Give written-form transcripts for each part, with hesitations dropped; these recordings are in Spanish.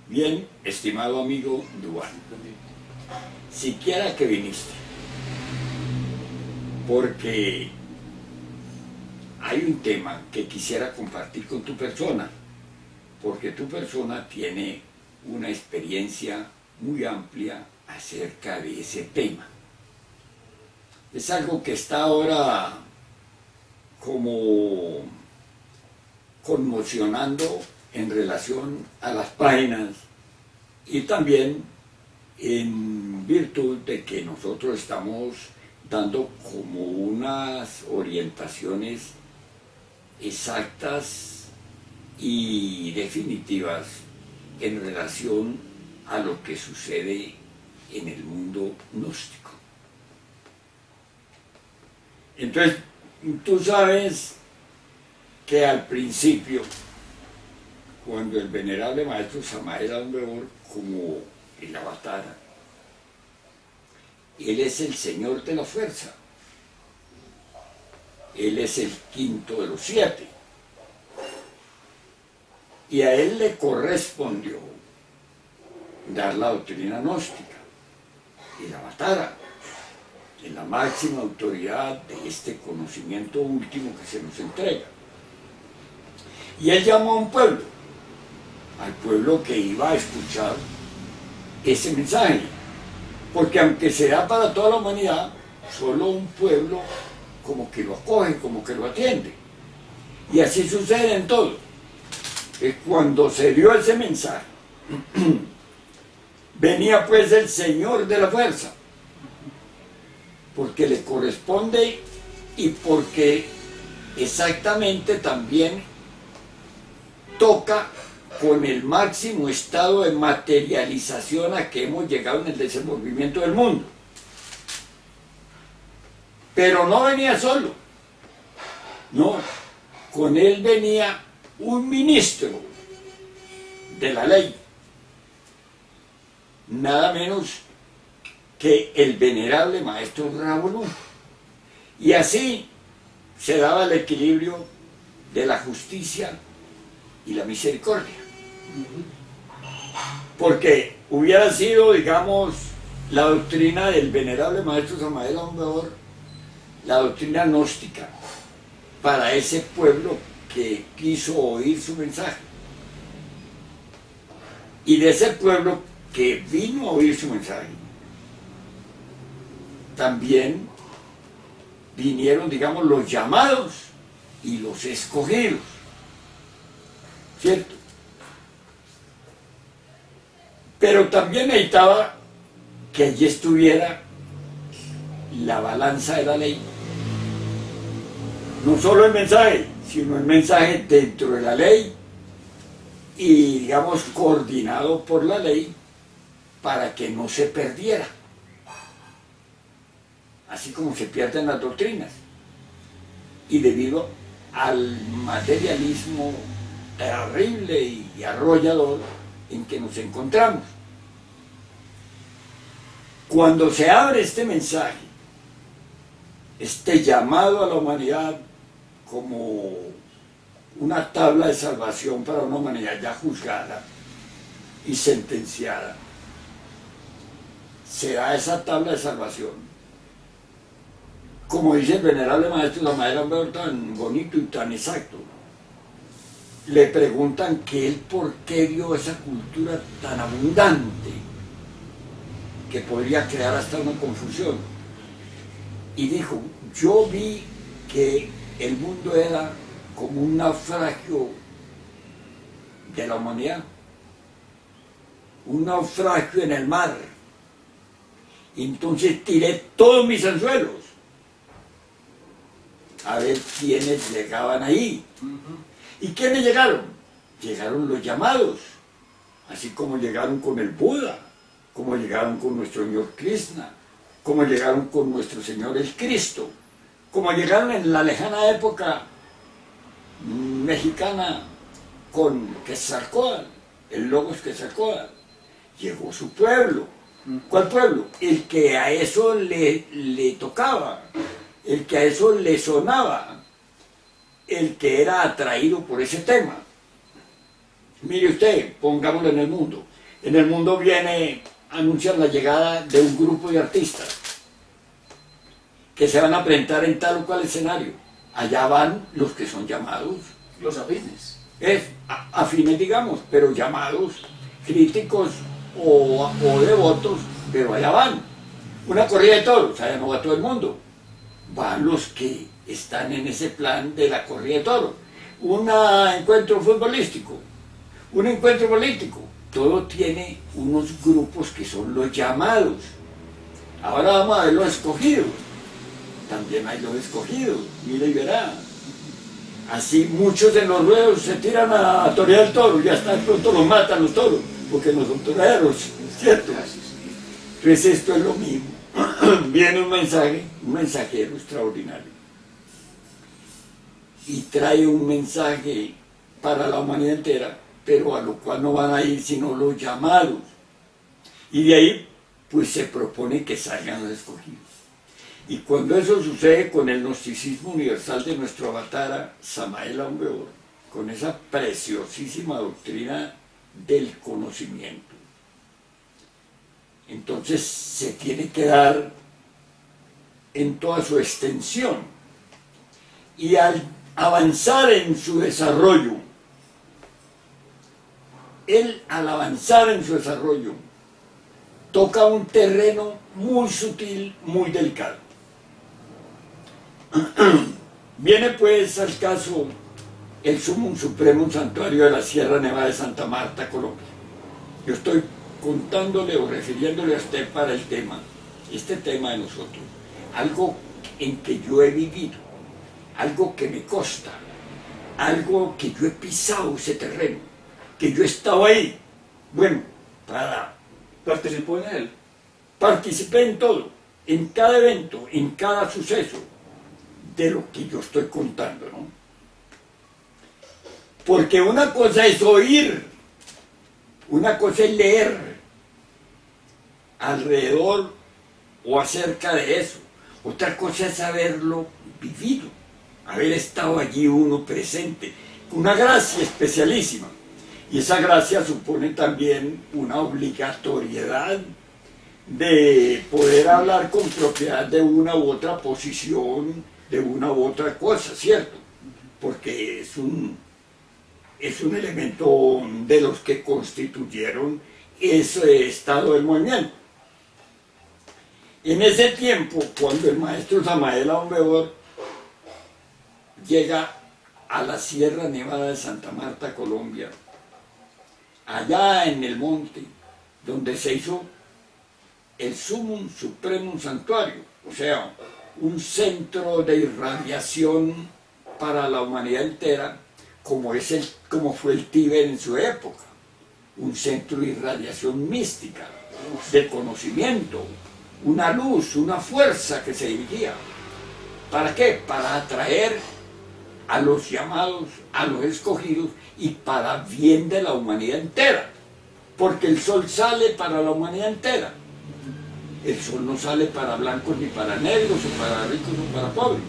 Bien, estimado amigo Duván, siquiera que viniste, porque hay un tema que quisiera compartir con tu persona, porque tu persona tiene una experiencia muy amplia acerca de ese tema. Es algo que está ahora como conmocionando en relación a las páginas y también en virtud de que nosotros estamos dando como unas orientaciones exactas y definitivas en relación a lo que sucede en el mundo gnóstico. Entonces, tú sabes que al principio, cuando el venerable maestro Samael Aun Weor, como el avatar, él es el señor de la fuerza, él es el quinto de los 7, y a él le correspondió dar la doctrina gnóstica, el avatar, en la máxima autoridad de este conocimiento último que se nos entrega. Y él llamó a un pueblo, al pueblo que iba a escuchar ese mensaje, porque aunque se da para toda la humanidad, solo un pueblo como que lo acoge, como que lo atiende. Y así sucede en todo. Cuando se dio ese mensaje, venía pues el Señor de la fuerza, porque le corresponde y porque exactamente también toca con el máximo estado de materialización a que hemos llegado en el desenvolvimiento del mundo. Pero no venía solo, no, con él venía un ministro de la ley, nada menos que el venerable maestro Ravulun. Y así se daba el equilibrio de la justicia y la misericordia. Porque hubiera sido, digamos, la doctrina del venerable maestro Samael Aun Weor, la doctrina gnóstica, para ese pueblo que quiso oír su mensaje. Y de ese pueblo que vino a oír su mensaje, también vinieron, digamos, los llamados y los escogidos, ¿cierto? Pero también necesitaba que allí estuviera la balanza de la ley. No solo el mensaje, sino el mensaje dentro de la ley y, digamos, coordinado por la ley para que no se perdiera. Así como se pierden las doctrinas. Y debido al materialismo terrible y arrollador en que nos encontramos. Cuando se abre este mensaje, este llamado a la humanidad como una tabla de salvación para una humanidad ya juzgada y sentenciada, se da esa tabla de salvación. Como dice el venerable maestro Samael Aun Weor, tan bonito y tan exacto, le preguntan que él por qué dio esa cultura tan abundante que podría crear hasta una confusión. Y dijo, yo vi que el mundo era como un naufragio de la humanidad, un naufragio en el mar. Y entonces tiré todos mis anzuelos a ver quiénes llegaban ahí. ¿Y quiénes llegaron? Llegaron los llamados, así como llegaron con el Buda, como llegaron con nuestro Señor Krishna, como llegaron con nuestro Señor el Cristo, como llegaron en la lejana época mexicana con Quetzalcóatl, el Logos Quetzalcóatl. Llegó su pueblo. ¿Cuál pueblo? El que a eso le tocaba, el que a eso le sonaba, el que era atraído por ese tema. Mire usted, pongámoslo en el mundo. En el mundo anuncian la llegada de un grupo de artistas que se van a presentar en tal o cual escenario. Allá van los que son llamados. Los afines. Afines, digamos, pero llamados, críticos o devotos, pero allá van. Una corrida de toros, allá no va todo el mundo. Van los que están en ese plan de la corrida de toros. Un encuentro futbolístico, un encuentro político. Todo tiene unos grupos que son los llamados. Ahora vamos a ver los escogidos. También hay los escogidos, mire y verá. Así muchos en los ruedos se tiran a torear el toro, ya está, de pronto los matan los toros, porque no son toreros, ¿cierto? Entonces esto es lo mismo. Viene un mensajero extraordinario, y trae un mensaje para la humanidad entera, pero a lo cual no van a ir sino los llamados. Y de ahí, pues se propone que salgan los escogidos. Y cuando eso sucede con el gnosticismo universal de nuestro avatara, Samael Aun Weor, con esa preciosísima doctrina del conocimiento, entonces se tiene que dar en toda su extensión. Y al avanzar en su desarrollo, él al avanzar en su desarrollo, toca un terreno muy sutil, muy delicado. Viene pues al caso el Sumum Supremo Santuario de la Sierra Nevada de Santa Marta, Colombia. Yo estoy contándole o refiriéndole a usted para el tema, este tema de nosotros, algo en que yo he vivido, algo que me consta, algo que yo he pisado ese terreno, que yo he estado ahí. Bueno, ¿Participó en él? Participé en todo, en cada evento, en cada suceso de lo que yo estoy contando, ¿no? Porque una cosa es oír, una cosa es leer alrededor o acerca de eso, otra cosa es haberlo vivido, haber estado allí uno presente, una gracia especialísima. Y esa gracia supone también una obligatoriedad de poder hablar con propiedad de una u otra posición, de una u otra cosa, ¿cierto? Porque es un elemento de los que constituyeron ese estado del movimiento. En ese tiempo, cuando el maestro Samael Aun Weor llega a la Sierra Nevada de Santa Marta, Colombia, allá en el monte, donde se hizo el Sumum Supremo Santuario, o sea, un centro de irradiación para la humanidad entera, como fue el Tíbet en su época, un centro de irradiación mística, de conocimiento, una luz, una fuerza que se dirigía. ¿Para qué? Para atraer a los llamados, a los escogidos, y para bien de la humanidad entera, porque el sol sale para la humanidad entera. El sol no sale para blancos ni para negros, o para ricos o para pobres.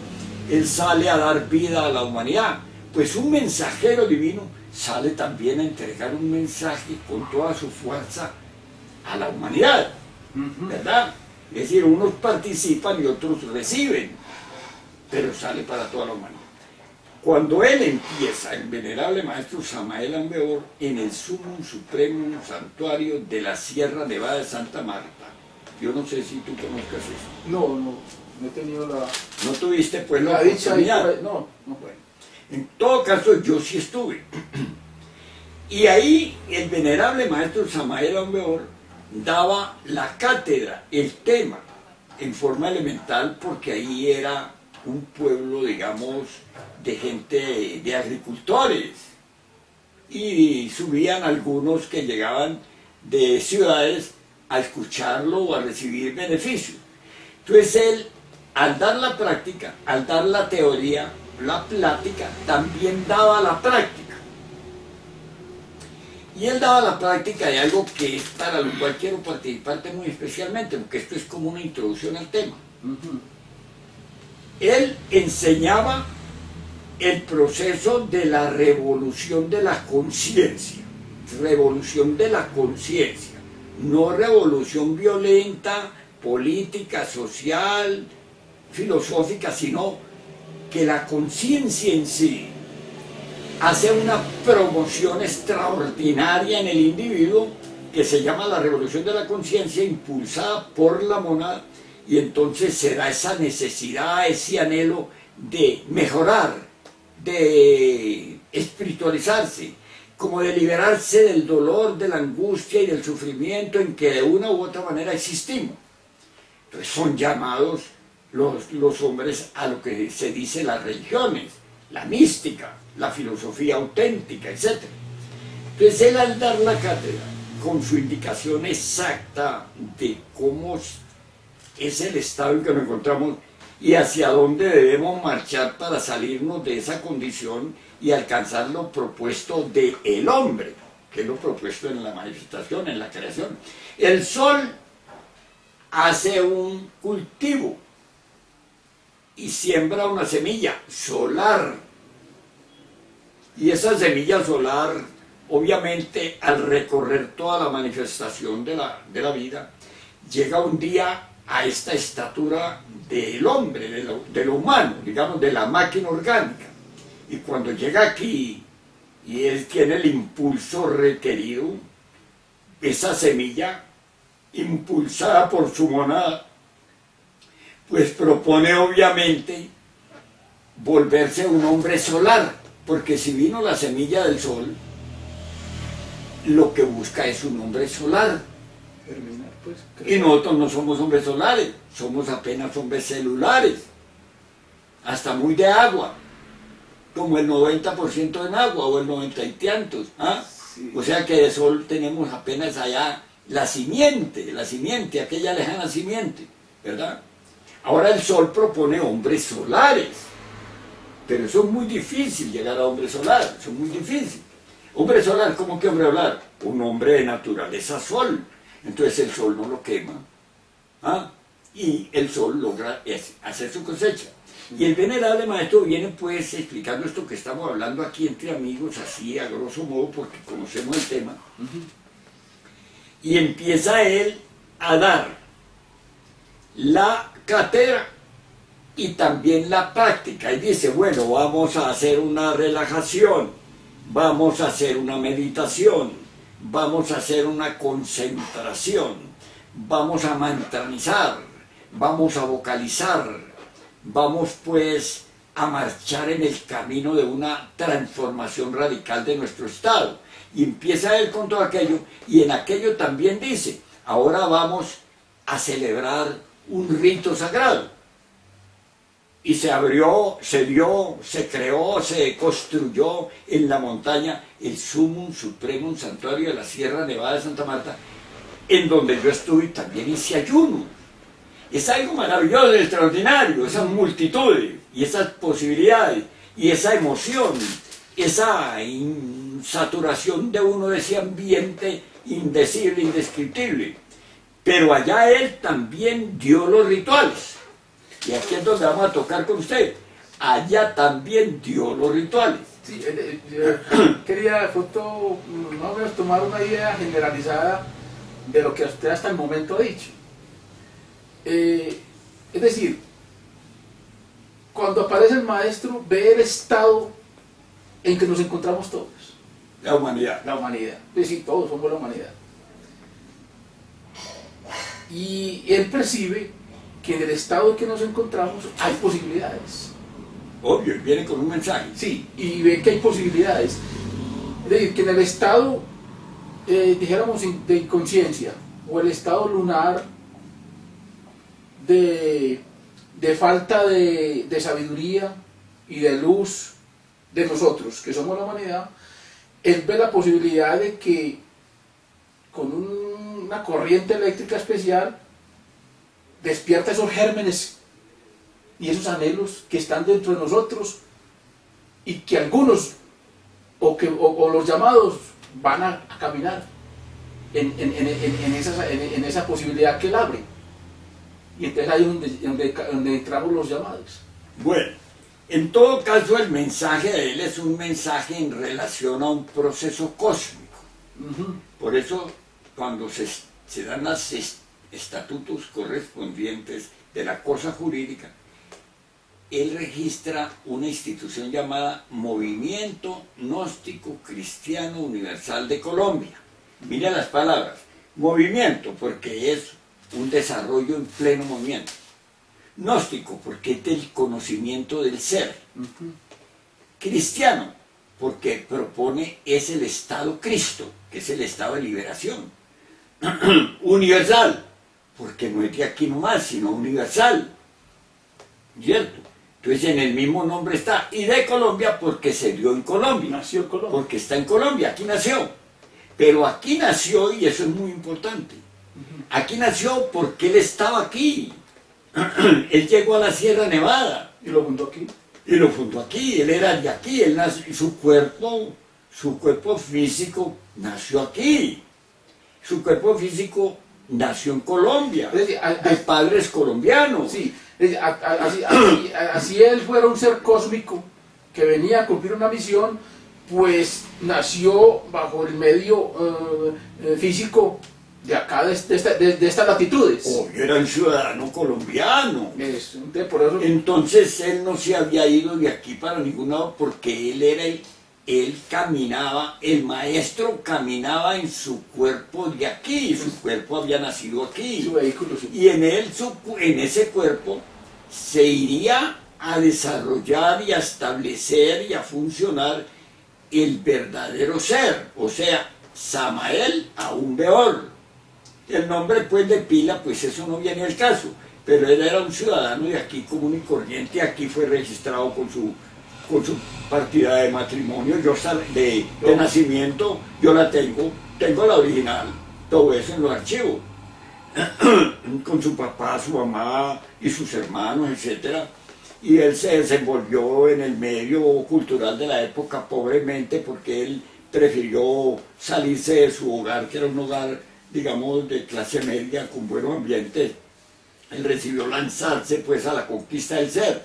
Él sale a dar vida a la humanidad. Pues un mensajero divino sale también a entregar un mensaje con toda su fuerza a la humanidad, ¿verdad? Es decir, unos participan y otros reciben, pero sale para toda la humanidad. Cuando él empieza, el venerable maestro Samael Aun Weor, en el Sumum Supremo Santuario de la Sierra Nevada de Santa Marta, yo no sé si tú conozcas eso. No he tenido la... ¿No tuviste pues la dicha oportunidad? No. Bueno, en todo caso yo sí estuve. Y ahí el venerable maestro Samael Aun Weor daba la cátedra, el tema, en forma elemental, porque ahí era un pueblo, digamos, de gente, de agricultores. Y subían algunos que llegaban de ciudades a escucharlo o a recibir beneficios. Entonces él, al dar la práctica, al dar la teoría, la plática, también daba la práctica. Y él daba la práctica de algo que es para lo cual quiero participarte muy especialmente, porque esto es como una introducción al tema. Él enseñaba el proceso de la revolución de la conciencia. revolución de la conciencia, no revolución violenta, política, social, filosófica, sino que la conciencia en sí hace una promoción extraordinaria en el individuo que se llama la revolución de la conciencia, impulsada por la monada, y entonces se da esa necesidad, ese anhelo de mejorar, de espiritualizarse, como de liberarse del dolor, de la angustia y del sufrimiento en que de una u otra manera existimos. Entonces son llamados los hombres a lo que se dice las religiones, la mística, la filosofía auténtica, etc. Entonces él, al dar la cátedra con su indicación exacta de cómo es el estado en que nos encontramos y hacia dónde debemos marchar para salirnos de esa condición y alcanzar lo propuesto del hombre, que es lo propuesto en la manifestación, en la creación. El sol hace un cultivo y siembra una semilla solar, y esa semilla solar, obviamente, al recorrer toda la manifestación de la vida, llega un día a esta estatura del hombre, de lo humano, digamos, de la máquina orgánica. Y cuando llega aquí y él tiene el impulso requerido, esa semilla, impulsada por su monada, pues propone obviamente volverse un hombre solar, porque si vino la semilla del sol, lo que busca es un hombre solar. Germinar, pues. Y nosotros no somos hombres solares, somos apenas hombres celulares, hasta muy de agua, como el 90% en agua o el 90 y tantos. ¿Ah? Sí. O sea que de sol tenemos apenas allá la simiente, aquella lejana simiente, ¿verdad? Ahora el sol propone hombres solares, pero eso es muy difícil llegar a hombre solar, eso es muy difícil. Hombre solar, ¿cómo que hombre solar? Un hombre de naturaleza sol. Entonces el sol no lo quema, ¿ah? Y el sol logra hacer su cosecha. Y el venerable maestro viene pues explicando esto que estamos hablando aquí entre amigos, así a grosso modo, porque conocemos el tema. Y empieza él a dar la cátedra y también la práctica. Y dice, bueno, vamos a hacer una relajación, vamos a hacer una meditación, vamos a hacer una concentración, vamos a mantranizar, vamos a vocalizar, vamos pues a marchar en el camino de una transformación radical de nuestro estado. Y empieza él con todo aquello, y en aquello también dice, ahora vamos a celebrar un rito sagrado. Y se abrió, se dio, se creó, se construyó en la montaña el Sumum Supremum Santuario de la Sierra Nevada de Santa Marta, en donde yo estuve y también hice ayuno. Es algo maravilloso, extraordinario, esas multitudes y esas posibilidades y esa emoción, esa saturación de uno de ese ambiente indecible, indescriptible. Pero allá él también dio los rituales. Y aquí es donde vamos a tocar con usted. Allá también dio los rituales. Sí, quería foto, más o menos tomar una idea generalizada de lo que usted hasta el momento ha dicho. Es decir, cuando aparece el maestro, ve el estado en que nos encontramos todos. La humanidad. La humanidad. Es decir, todos somos la humanidad. Y él percibe que en el estado en que nos encontramos hay posibilidades. Obvio, y viene con un mensaje. Sí, y ve que hay posibilidades. Es decir, que en el estado, dijéramos, de inconsciencia, o el estado lunar de falta de sabiduría y de luz de nosotros, que somos la humanidad, él ve la posibilidad de que con una corriente eléctrica especial despierta esos gérmenes y esos anhelos que están dentro de nosotros y que algunos o los llamados van a caminar en esa posibilidad que él abre. Y entonces ahí es donde entramos los llamados. Bueno, en todo caso el mensaje de él es un mensaje en relación a un proceso cósmico. Por eso, cuando se dan los estatutos correspondientes de la cosa jurídica, él registra una institución llamada Movimiento Gnóstico Cristiano Universal de Colombia. Mira las palabras, movimiento, porque es un desarrollo en pleno movimiento. Gnóstico, porque es del conocimiento del ser. Cristiano, porque propone es el Estado Cristo, que es el estado de liberación. Universal, porque no es de aquí nomás, sino universal. ¿Cierto? Entonces en el mismo nombre está. Y de Colombia, porque se dio en Colombia. Nació en Colombia. Porque está en Colombia, aquí nació. Pero aquí nació, y eso es muy importante. Aquí nació porque él estaba aquí. Él llegó a la Sierra Nevada. Y lo fundó aquí. Y lo fundó aquí, él era de aquí, él nació, y su cuerpo físico nació aquí. Su cuerpo físico nació en Colombia, de padres colombianos. Sí, así él fuera un ser cósmico que venía a cumplir una misión, pues nació bajo el medio físico de acá, de estas latitudes. Oh, era un ciudadano colombiano. Por eso... Entonces él no se había ido de aquí para ningún lado porque él caminaba, el maestro caminaba en su cuerpo de aquí, su cuerpo había nacido aquí. Su vehículo, sí. Y en ese cuerpo se iría a desarrollar y a establecer y a funcionar el verdadero ser, o sea, Samael Aún Weor. El nombre pues de pila, pues eso no viene al caso, pero él era un ciudadano de aquí común y corriente, aquí fue registrado con su partida de matrimonio, de nacimiento, yo la tengo la original, todo eso en los archivos, con su papá, su mamá y sus hermanos, etc. Y él se desenvolvió en el medio cultural de la época pobremente porque él prefirió salirse de su hogar, que era un hogar, digamos, de clase media, con buen ambiente. Él decidió lanzarse pues a la conquista del ser,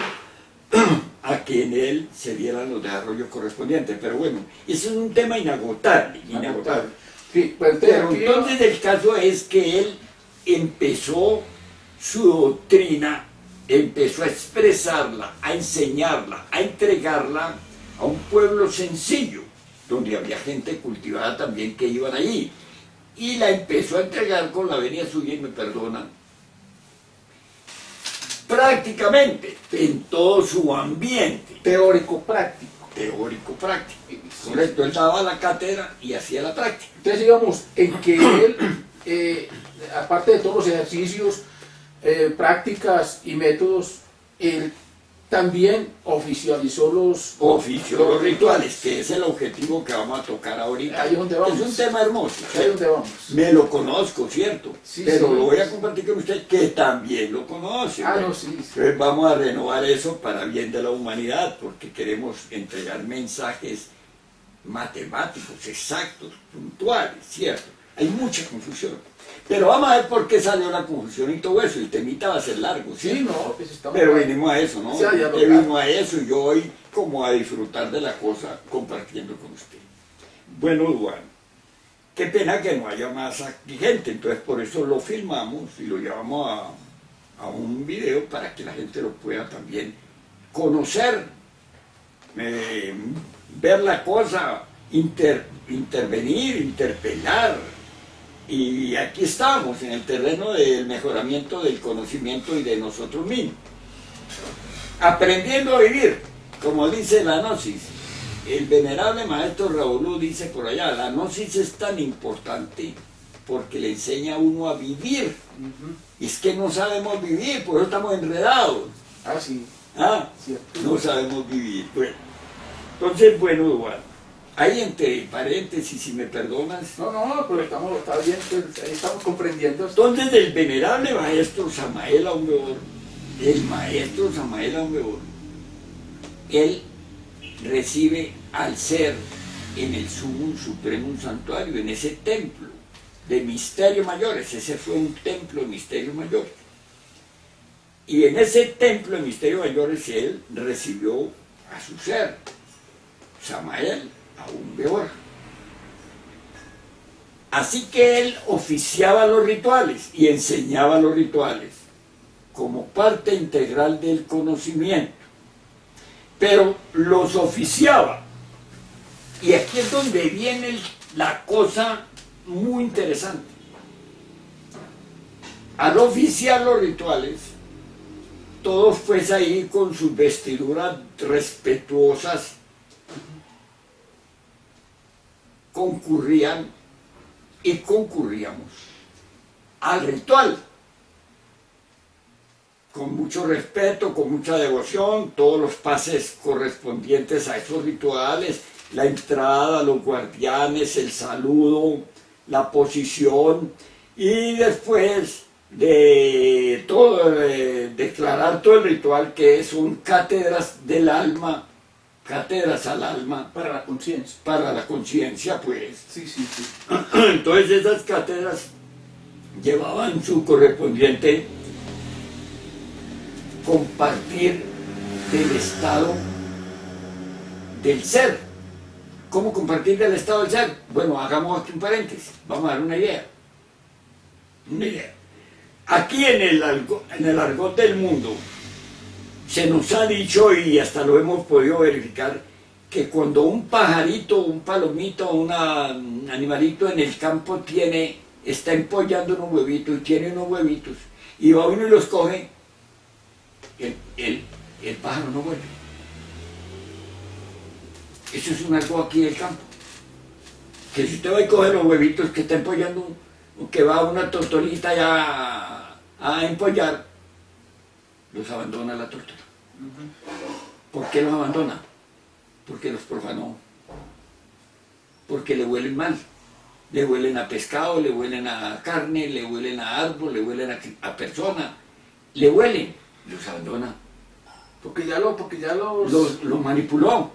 a que en él se dieran los desarrollos correspondientes. Pero bueno, ese es un tema inagotable. Sí, pues pero entonces el caso es que él empezó su doctrina, empezó a expresarla, a enseñarla, a entregarla a un pueblo sencillo, donde había gente cultivada también que iban allí. Y la empezó a entregar con la venia suya, y me perdonan, prácticamente en todo su ambiente. Teórico-práctico. Teórico-práctico. Correcto, él daba la cátedra y hacía la práctica. Entonces digamos, en que él, aparte de todos los ejercicios, prácticas y métodos, él también oficializó los rituales, que es el objetivo que vamos a tocar ahorita. Ahí es donde vamos. Es un tema hermoso. Ahí es donde vamos. Me lo conozco, ¿cierto? Sí, pero sí, lo voy a compartir con usted, que también lo conoce. No, sí. Entonces vamos a renovar eso para bien de la humanidad, porque queremos entregar mensajes matemáticos, exactos, puntuales, ¿cierto? Hay mucha confusión. Pero vamos a ver por qué salió la confusión y todo eso. El temita va a ser largo, ¿sí? Sí, no, pues estamos... Pero venimos a eso, ¿no? Sí, Usted vino a eso y yo hoy como a disfrutar de la cosa compartiendo con usted. Bueno, Duan, qué pena que no haya más aquí gente, entonces por eso lo filmamos y lo llevamos a un video para que la gente lo pueda también conocer, ver la cosa, intervenir, interpelar. Y aquí estamos, en el terreno del mejoramiento del conocimiento y de nosotros mismos. Aprendiendo a vivir, como dice la gnosis. El venerable maestro Raúl dice por allá, la gnosis es tan importante porque le enseña a uno a vivir. Y es que no sabemos vivir, por eso estamos enredados. Sí. Cierto. No sabemos vivir. Bueno, entonces, bueno, Eduardo. Ahí entre paréntesis, si me perdonas. No, pero está bien, pues, ahí estamos comprendiendo. Entonces, del venerable maestro Samael Aún Weor, el maestro Samael Aún Weor, él recibe al ser en el sumum supremum santuario, en ese templo de misterios mayores. Ese fue un templo de misterios mayores. Y en ese templo de misterios mayores él recibió a su ser, Samael Aún Weor. Así que él oficiaba los rituales y enseñaba los rituales como parte integral del conocimiento, pero los oficiaba. Y aquí es donde viene la cosa muy interesante. Al oficiar los rituales, todos pues ahí con sus vestiduras respetuosas concurrían y concurríamos al ritual con mucho respeto, con mucha devoción, todos los pases correspondientes a esos rituales, la entrada, los guardianes, el saludo, la posición, y después de todo, declarar todo el ritual, que son cátedras del alma, cátedras al alma. Para la conciencia. Para la conciencia, pues. Sí, sí, sí. Entonces esas cátedras llevaban su correspondiente compartir del estado del ser. ¿Cómo compartir del estado del ser? Bueno, hagamos aquí un paréntesis, vamos a dar una idea. Una idea. Aquí en el argot del mundo se nos ha dicho, y hasta lo hemos podido verificar, que cuando un pajarito, un palomito, un animalito en el campo está empollando unos huevitos y tiene unos huevitos, y va uno y los coge, el pájaro no vuelve. Eso es un algo aquí del campo. Que si usted va y coge los huevitos que está empollando, o que va una tortolita ya a empollar, los abandona la tortola. ¿Por qué los abandona? Porque los profanó. Porque le huelen mal. Le huelen a pescado, le huelen a carne, le huelen a árbol, le huelen a persona. Le huelen. Los abandona. Porque ya los manipuló.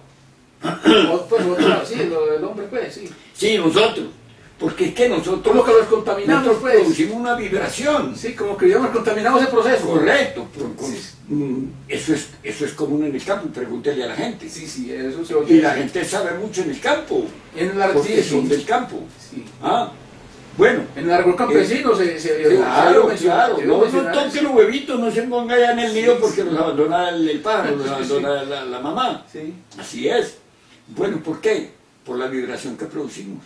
Pues sí, el hombre, pues, sí. Sí, nosotros. Porque es que nosotros... Como que los contaminamos, nosotros pues. producimos una vibración. Sí, como que ya nos contaminamos el proceso. Correcto. Sí. Eso es común en el campo, pregúntele a la gente. Sí, sí, eso se oye. Y la gente sabe mucho en el campo. Porque son del campo. Sí. Ah, bueno. En el árbol campesino claro. No toque los huevitos, no se ponga allá en el nido porque los abandona el pájaro, los abandona la mamá. Sí. Así es. Bueno, ¿por qué? Por la vibración que producimos.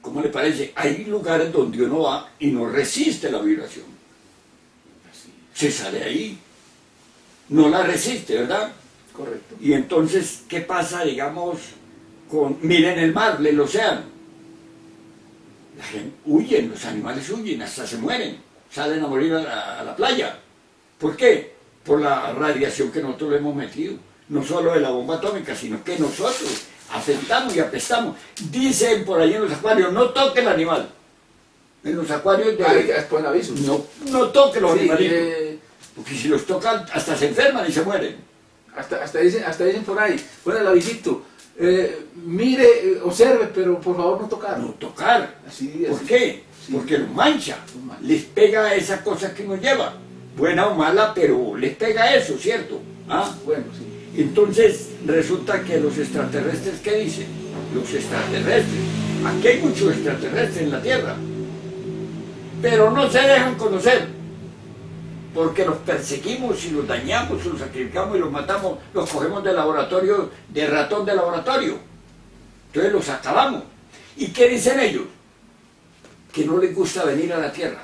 ¿Cómo le parece? Hay lugares donde uno va y no resiste la vibración. Se sale ahí. No la resiste, ¿verdad? Correcto. Y entonces, ¿qué pasa, digamos, miren el mar, el océano? La gente huyen, los animales huyen, hasta se mueren, salen a morir a la playa. ¿Por qué? Por la radiación que nosotros le hemos metido. No solo de la bomba atómica, sino que nosotros afectamos y apestamos. Dicen por ahí en los acuarios, no toque el animal. En los acuarios después avisos. No toque los animalitos. Sí, porque si los tocan, hasta se enferman y se mueren. Hasta dicen por ahí, bueno, el avisito, mire, observe, pero por favor no tocar. No tocar. Así. ¿Por qué? Sí. Porque los mancha. Les pega esa cosa que nos lleva. Buena o mala, pero les pega eso, ¿cierto? ¿Ah? Bueno, sí. Entonces, resulta que los extraterrestres, ¿qué dicen? Los extraterrestres. Aquí hay muchos extraterrestres en la Tierra. Pero no se dejan conocer. Porque los perseguimos y los dañamos, los sacrificamos y los matamos, los cogemos de laboratorio, de ratón de laboratorio. Entonces los acabamos. ¿Y qué dicen ellos? Que no les gusta venir a la Tierra.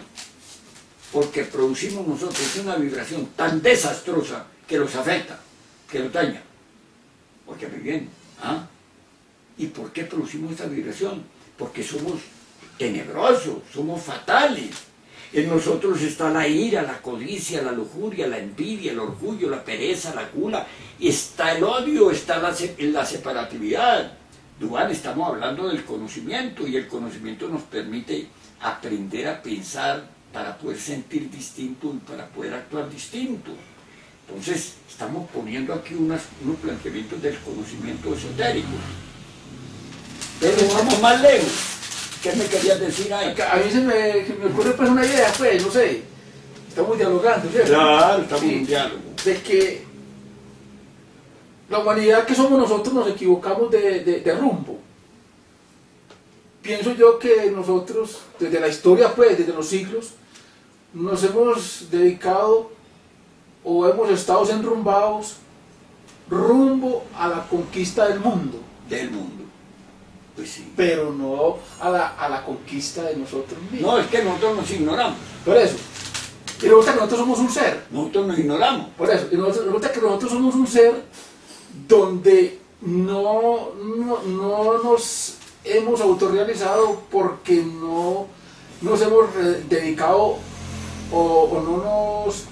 Porque producimos nosotros una vibración tan desastrosa que los afecta, que los daña. Porque muy bien. ¿Ah? ¿Y por qué producimos esta vibración? Porque somos tenebrosos, somos fatales. En nosotros está la ira, la codicia, la lujuria, la envidia, el orgullo, la pereza, la gula. Está el odio, está la separatividad. Duan, estamos hablando del conocimiento y el conocimiento nos permite aprender a pensar para poder sentir distinto y para poder actuar distinto. Entonces, estamos poniendo aquí unos planteamientos del conocimiento esotérico. Pero vamos más lejos. ¿Qué me querías decir ahí? A mí se me ocurre pues una idea, pues, no sé, estamos dialogando, ¿cierto? Claro, estamos en diálogo. De que la humanidad que somos nosotros nos equivocamos de rumbo. pienso yo que nosotros, desde la historia, pues, desde los siglos, nos hemos dedicado o hemos estado enrumbados rumbo a la conquista del mundo. Del mundo. Pues sí. Pero no a la conquista de nosotros mismos. No, es que nosotros nos ignoramos. Por eso. Y resulta que nosotros somos un ser. Nosotros nos ignoramos. Por eso. Y resulta que nosotros somos un ser donde no nos hemos autorrealizado porque no nos hemos dedicado o no nos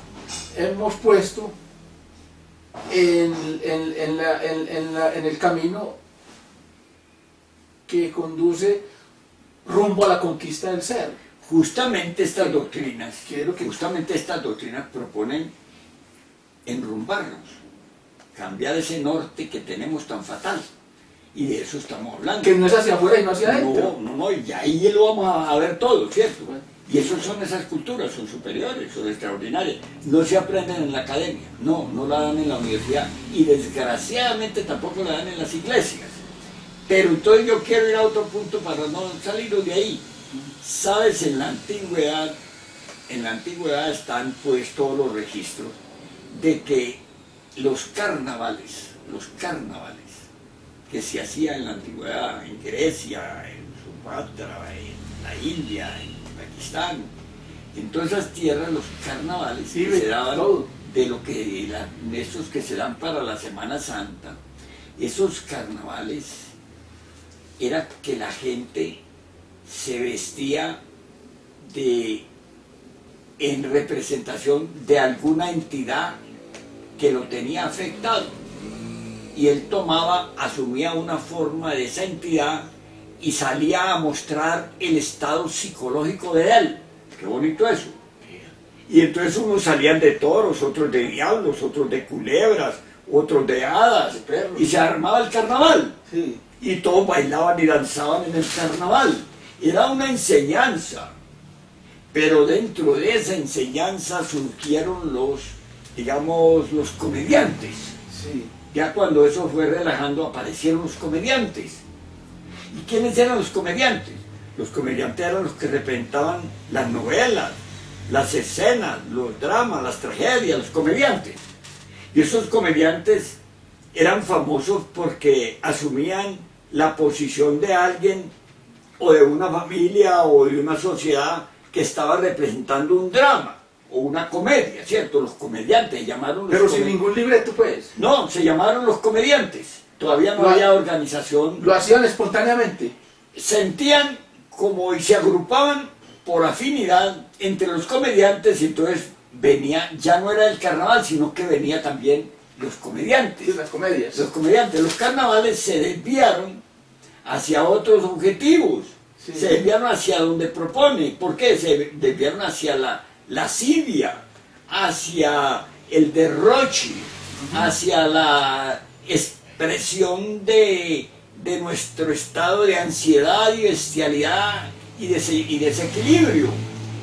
hemos puesto en el camino que conduce rumbo a la conquista del ser. Justamente estas doctrinas, ¿Qué es lo que- justamente estas doctrinas proponen enrumbarnos, cambiar ese norte que tenemos tan fatal. Y de eso estamos hablando. Que no es hacia afuera y no hacia adentro. No, y ahí lo vamos a ver todo, ¿cierto? Y esas son esas culturas, son superiores, son extraordinarias. No se aprenden en la academia, no la dan en la universidad y desgraciadamente tampoco la dan en las iglesias. Pero entonces yo quiero ir a otro punto para no salirnos de ahí. Sabes, en la antigüedad están pues todos los registros de que los carnavales que se hacían en la antigüedad, en Grecia, en Sumatra, en la India, en Pakistán, en todas esas tierras los carnavales Sí, que se daban todo. de lo que esos que se dan para la Semana Santa, esos carnavales era que la gente se vestía en representación de alguna entidad que lo tenía afectado. Y él asumía una forma de esa entidad y salía a mostrar el estado psicológico de él. Qué bonito eso. Y entonces unos salían de toros, otros de diablos, otros de culebras, otros de hadas, De perros. y se armaba el carnaval. Sí. Y todos bailaban y danzaban en el carnaval. Era una enseñanza. Pero dentro de esa enseñanza surgieron los comediantes. Sí. Ya cuando eso fue relajando aparecieron los comediantes. ¿Y quiénes eran los comediantes? Los comediantes eran los que representaban las novelas, las escenas, los dramas, las tragedias, los comediantes. Y esos comediantes eran famosos porque asumían la posición de alguien o de una familia o de una sociedad que estaba representando un drama o una comedia, ¿cierto? Los comediantes llamaron los Pero sin ningún libreto, pues. No, se llamaron los comediantes. Todavía no había organización. Lo hacían espontáneamente. Sentían como y se agrupaban por afinidad entre los comediantes y entonces ya no era el carnaval, sino que venía también los comediantes. Sí, las comedias. Los carnavales se desviaron hacia otros objetivos. Sí. Se desviaron hacia donde propone. ¿Por qué? Se desviaron hacia la lascivia, hacia el derroche, hacia la expresión de nuestro estado de ansiedad y bestialidad y desequilibrio.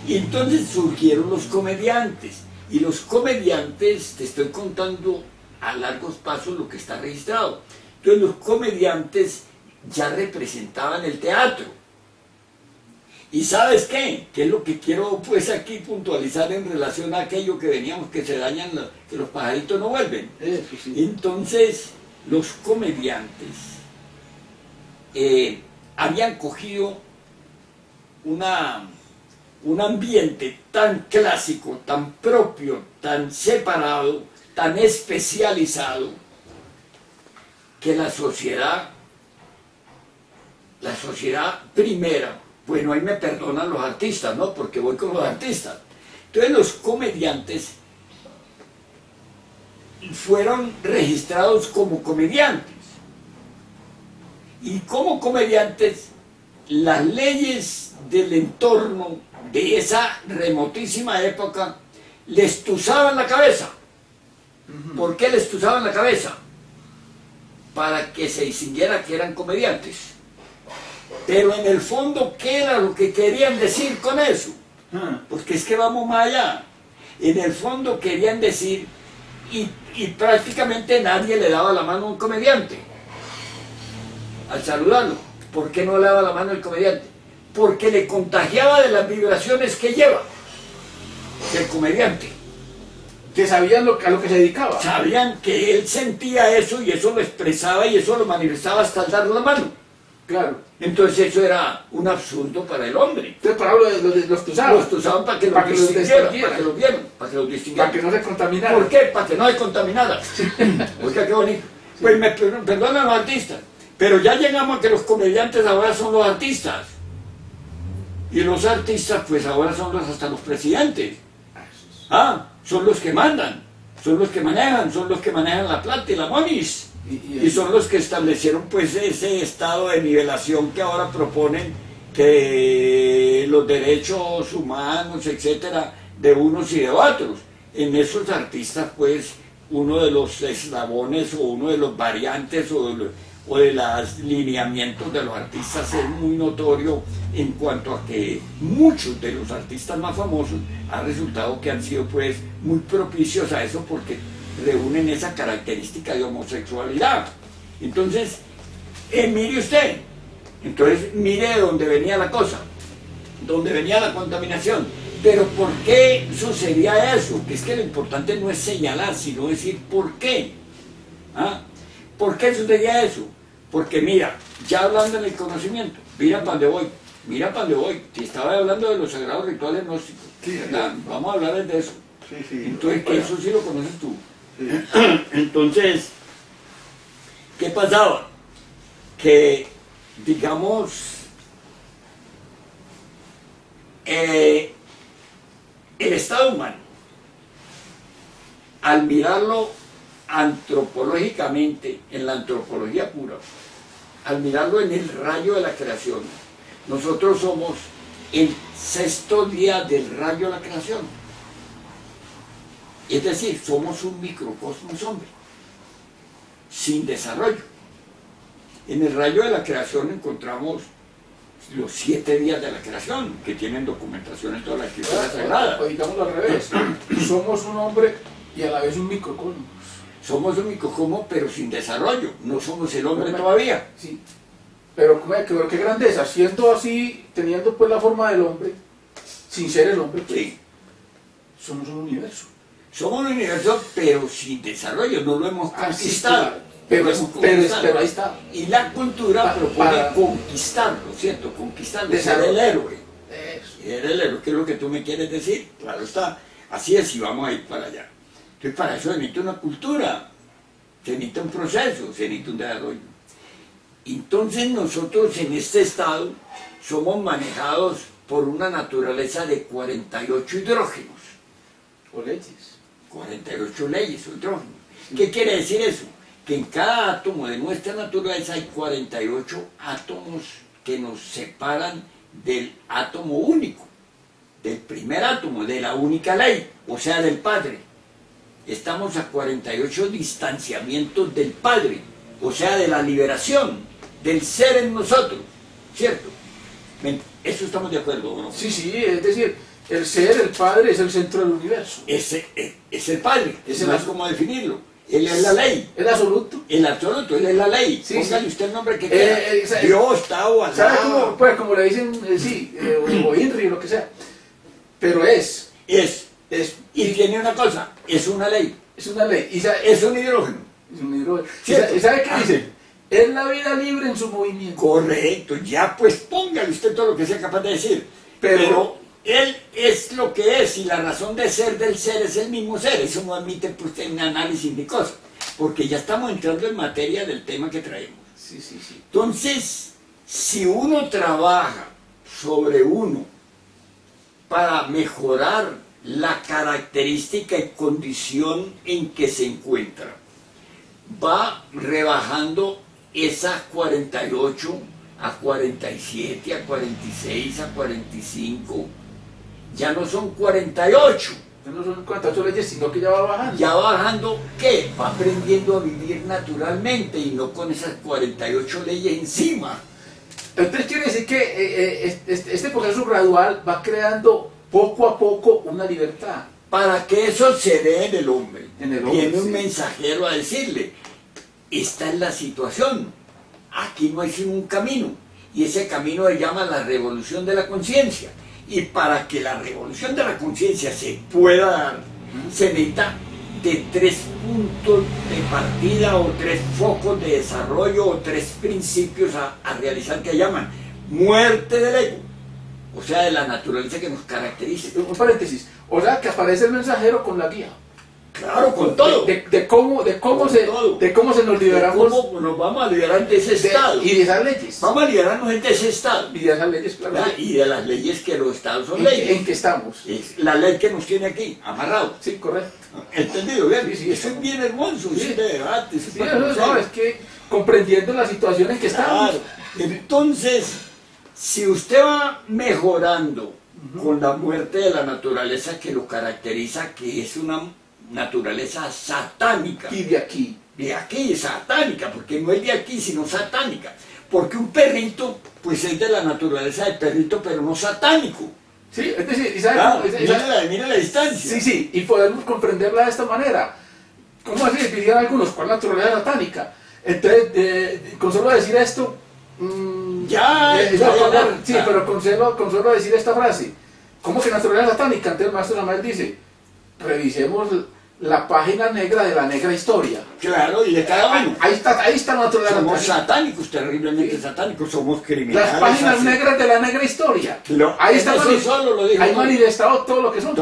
Y entonces surgieron los comediantes. Y los comediantes, te estoy contando a largos pasos lo que está registrado. Entonces los comediantes ya representaban el teatro. ¿Y sabes qué? ¿Qué es lo que quiero pues aquí puntualizar en relación a aquello que veníamos, que se dañan, que los pajaritos no vuelven? Eso sí. Entonces, los comediantes habían cogido un ambiente tan clásico, tan propio, tan separado, tan especializado, que la sociedad primera, bueno, ahí me perdonan los artistas, ¿no? Porque voy con los artistas. Entonces los comediantes fueron registrados como comediantes. Y como comediantes, las leyes del entorno de esa remotísima época les tuzaban la cabeza. ¿Por qué les tuzaban la cabeza? Para que se distinguiera que eran comediantes. Pero en el fondo, ¿qué era lo que querían decir con eso? Porque es que vamos más allá. En el fondo querían decir, y prácticamente nadie le daba la mano a un comediante al saludarlo. ¿Por qué no le daba la mano al comediante? Porque le contagiaba de las vibraciones que lleva el comediante. Que sabían a lo que se dedicaba. Sabían que él sentía eso y eso lo expresaba y eso lo manifestaba hasta al dar la mano. Claro. Entonces eso era un absurdo para el hombre. Entonces para los tusaban. Los usaban para que los distinguieran, para que los vieran, para que los distinguieran. Para que no se contaminaran. ¿Por qué? Para que no se contaminara. Oiga, qué bonito. Sí. Pues me perdonan los artistas, pero ya llegamos a que los comediantes ahora son los artistas. Y los artistas pues ahora son hasta los presidentes. Son los que mandan, son los que manejan la plata y la monis. Y son los que establecieron pues ese estado de nivelación que ahora proponen, que los derechos humanos, etcétera, de unos y de otros. En esos artistas pues uno de los eslabones o uno de los variantes o de los lineamientos de los artistas es muy notorio en cuanto a que muchos de los artistas más famosos han resultado que han sido pues muy propicios a eso porque reúnen esa característica de homosexualidad. Entonces, mire usted, entonces mire de dónde venía la cosa, dónde venía la contaminación. Pero ¿por qué sucedía eso? Que es que lo importante no es señalar, sino decir ¿por qué? ¿Por qué sucedía eso? Porque mira, ya hablando del conocimiento, mira para dónde voy, si estaba hablando de los sagrados rituales gnósticos, sí, vamos a hablar de eso. Sí, entonces, que eso sí lo conoces tú. Sí. Entonces, ¿qué pasaba? Que, digamos, el estado humano, al mirarlo antropológicamente, en la antropología pura, al mirarlo en el rayo de la creación, nosotros somos el sexto día del rayo de la creación. Es decir, somos un microcosmos hombre, sin desarrollo. En el rayo de la creación encontramos los 7 días de la creación, que tienen documentación en toda la escritura sagrada. O digámoslo al revés, somos un hombre y a la vez un microcosmos. Somos un microcosmos, pero sin desarrollo, no somos el hombre todavía. Sí. Pero qué grandeza, siendo así, teniendo pues la forma del hombre, sin ser el hombre, pues, sí. Somos un universo. Somos un universo, pero sin desarrollo, no lo hemos conquistado. Sí, pero ahí está. Y la cultura propone conquistarlo, ¿cierto? Conquistarlo, ser el héroe. Ser el héroe, ¿qué es lo que tú me quieres decir? Claro está, así es, y vamos a ir para allá. Entonces para eso se necesita una cultura, se necesita un proceso, se necesita un desarrollo. Entonces nosotros en este estado somos manejados por una naturaleza de 48 hidrógenos. O leyes. 48 leyes o hidrógenos. ¿Qué quiere decir eso? Que en cada átomo de nuestra naturaleza hay 48 átomos que nos separan del átomo único, del primer átomo, de la única ley, o sea, del Padre. Estamos a 48 distanciamientos del Padre, o sea, de la liberación, del ser en nosotros, ¿cierto? ¿Eso estamos de acuerdo o no? Sí, es decir, el ser, el Padre, es el centro del universo. Es el Padre, no es como definirlo. Él es la ley. El absoluto. El absoluto, él es la ley. Sí, póngale usted el nombre que quiera. Dios, Tao, Alá. ¿Sabe cómo? Pues como le dicen, o Inri, o lo que sea. Pero es. Y tiene una cosa, es una ley. Es una ley. Es un hidrógeno. Es un hidrógeno. ¿Y sabe qué dice? Es la vida libre en su movimiento. Correcto, ya pues póngale usted todo lo que sea capaz de decir. Pero él es lo que es y la razón de ser del ser es el mismo ser. Eso no admite pues, un análisis ni cosa, porque ya estamos entrando en materia del tema que traemos. Sí. Entonces, si uno trabaja sobre uno para mejorar la característica y condición en que se encuentra, va rebajando esas 48 a 47, a 46, a 45, ya no son 48. Ya no son 48 leyes, sino que ya va bajando. Ya va bajando, ¿qué? Va aprendiendo a vivir naturalmente y no con esas 48 leyes encima. Entonces quiere decir que este proceso gradual va creando poco a poco una libertad. Para que eso se dé en el hombre. Viene un sí. mensajero a decirle, esta es la situación, aquí no hay sino un camino, y ese camino se llama la revolución de la conciencia. Y para que la revolución de la conciencia se pueda dar, se necesita de 3 puntos de partida o 3 focos de desarrollo o 3 principios a realizar que llaman muerte del ego, o sea, de la naturaleza que nos caracteriza. Un paréntesis, o sea que aparece el mensajero con la guía. Claro, con todo. De cómo se nos liberamos. De cómo nos vamos a liberar de ese estado. Y de esas leyes. Vamos a liberarnos de ese estado. Y de esas leyes, claro. Y de las leyes que los estados son leyes. ¿En qué estamos? Es la ley que nos tiene aquí, amarrados. Sí, correcto. ¿Entendido? Bien, Sí, eso es bien hermoso, sí. este debate. Sí, no, es que comprendiendo la situación en que estamos. Claro. Entonces, si usted va mejorando con la muerte de la naturaleza que lo caracteriza, que es una naturaleza satánica. Y de aquí. De aquí, satánica, porque no es de aquí, sino satánica. Porque un perrito, pues es de la naturaleza del perrito, pero no satánico. Sí, es decir, ¿y sabe Claro, cómo? mira la distancia. Sí, sí, y podemos comprenderla de esta manera. ¿Cómo así? Dirían algunos, ¿cuál naturaleza satánica? Entonces, con solo decir esto, sí, ya. pero con solo decir esta frase, ¿cómo que naturaleza satánica? Entonces el maestro Samael dice, revisemos la página negra de la negra historia. Claro, y de cada uno. Ahí está la naturaleza Somos satánica. satánicos, terriblemente satánicos, somos criminales. Las páginas así. negras de la negra historia. Ahí está, solo lo dijo. Ahí manifestado todo lo que somos.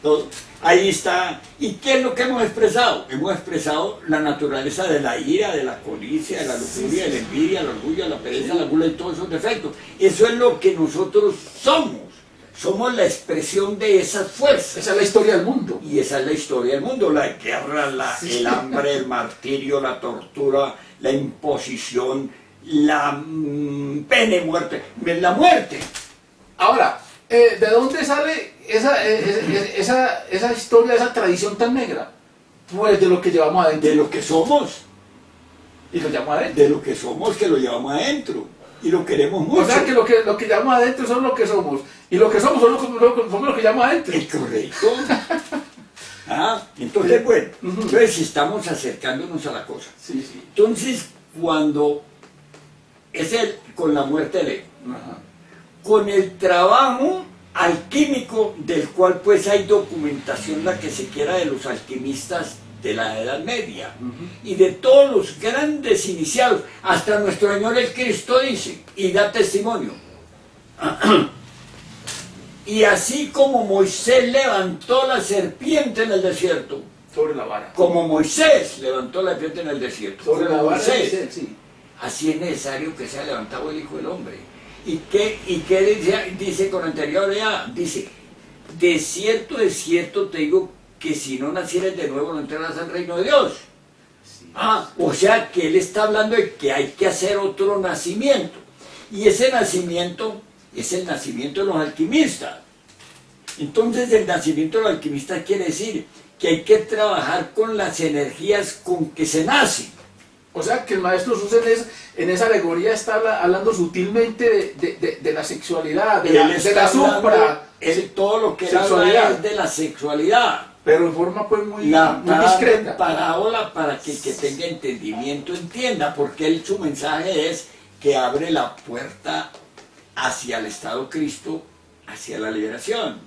Todo. Ahí está. ¿Y qué es lo que hemos expresado? Hemos expresado la naturaleza de la ira, de la codicia, de la lujuria, de la envidia, el orgullo, la pereza, la gula y todos esos defectos. Eso es lo que nosotros somos. Somos la expresión de esas fuerzas. Esa es la historia del mundo. Y esa es la historia del mundo. La guerra, el hambre, el martirio, la tortura, la imposición, la pena y muerte. La muerte. Ahora, ¿de dónde sale esa historia, esa tradición tan negra? Pues de lo que llevamos adentro. De lo que somos. Y lo llevamos adentro. De lo que somos, que lo llevamos adentro. Y lo queremos mucho. O sea que lo que llevamos adentro son lo que somos. Y lo que somos somos lo que llevamos adentro. Es correcto. Entonces, bueno, entonces estamos acercándonos a la cosa. Sí, sí. Entonces, cuando es con la muerte del ego, con el trabajo alquímico, del cual pues hay documentación la que se quiera de los alquimistas de la Edad Media y de todos los grandes iniciados, hasta nuestro Señor el Cristo dice y da testimonio. Y así como Moisés levantó la serpiente en el desierto, sobre la vara. como Moisés levantó la serpiente en el desierto, Sobre como la vara, Moisés, sí. así es necesario que sea levantado el Hijo del Hombre. ¿Y qué dice con anterioridad? Dice, de cierto te digo que si no nacieres de nuevo no entrarás al reino de Dios. Sí. O sea que él está hablando de que hay que hacer otro nacimiento. Y ese nacimiento es el nacimiento de los alquimistas. Entonces el nacimiento de los alquimistas quiere decir que hay que trabajar con las energías con que se nace. O sea que el maestro Jesús en esa alegoría está hablando sutilmente de la sexualidad, de la supra. Todo lo que él habla es de la sexualidad. Pero en forma pues muy discreta. Parábola para que el que tenga entendimiento entienda, porque su mensaje es que abre la puerta hacia el Estado Cristo, hacia la liberación.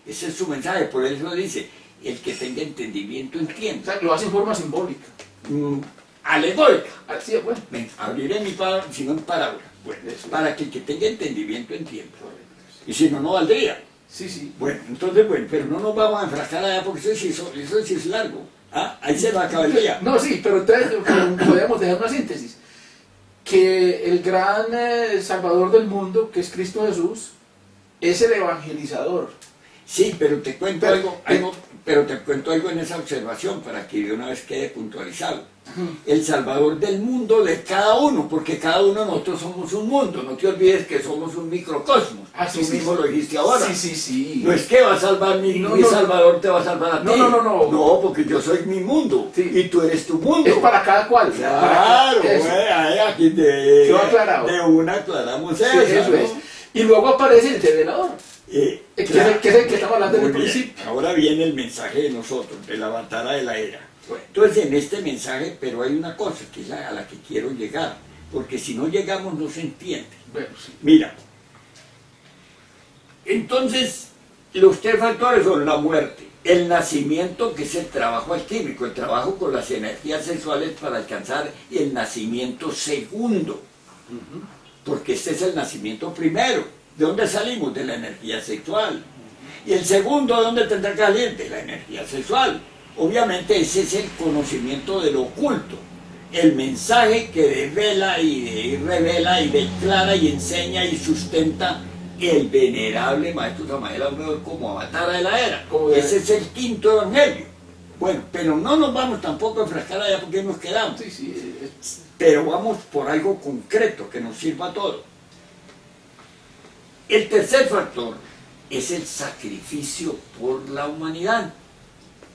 Ese es su mensaje, por eso dice, el que tenga entendimiento entienda. O sea, lo hace en forma simbólica. Alegórica. Así es, bueno. Abriré mi palabra, sino en parábola. Bueno, para que el que tenga entendimiento entienda. Y si no, no valdría. Sí, sí. Bueno, entonces, pero no nos vamos a enfrascar allá porque eso sí es largo. Ahí se va a acabar el día. No, sí, pero entonces podemos dejar una síntesis. Que el gran Salvador del mundo, que es Cristo Jesús, es el evangelizador. Sí, pero te cuento algo en esa observación para que de una vez quede puntualizado. El Salvador del mundo de cada uno, porque cada uno de nosotros somos un mundo. No te olvides que somos un microcosmos. Tú mismo lo dijiste ahora. Sí. No es que va a salvar mi Salvador, te va a salvar a ti. No. No, porque yo soy mi mundo y tú eres tu mundo. Es para cada cual. Claro, aquí de una aclaramos eso. Eso es. Y luego aparece el revelador. Que es el que estamos hablando en el principio. Ahora viene el mensaje de nosotros, de la batalla de la era. Entonces en este mensaje, pero hay una cosa que es a la que quiero llegar, porque si no llegamos no se entiende. Bueno, sí. Mira, entonces los tres factores son la muerte, el nacimiento, que es el trabajo alquímico, el trabajo con las energías sexuales para alcanzar el nacimiento segundo, porque este es el nacimiento primero. ¿De dónde salimos? De la energía sexual. Y el segundo, ¿de dónde tendrá que salir? De la energía sexual. Obviamente ese es el conocimiento de lo oculto, el mensaje que desvela y revela y declara y enseña y sustenta el venerable Maestro Samael Aumeor como avatar de la era. Ese es el quinto evangelio. Bueno, pero no nos vamos tampoco a enfrascar allá porque nos quedamos. Sí, sí, Pero vamos por algo concreto que nos sirva a todos. El tercer factor es el sacrificio por la humanidad.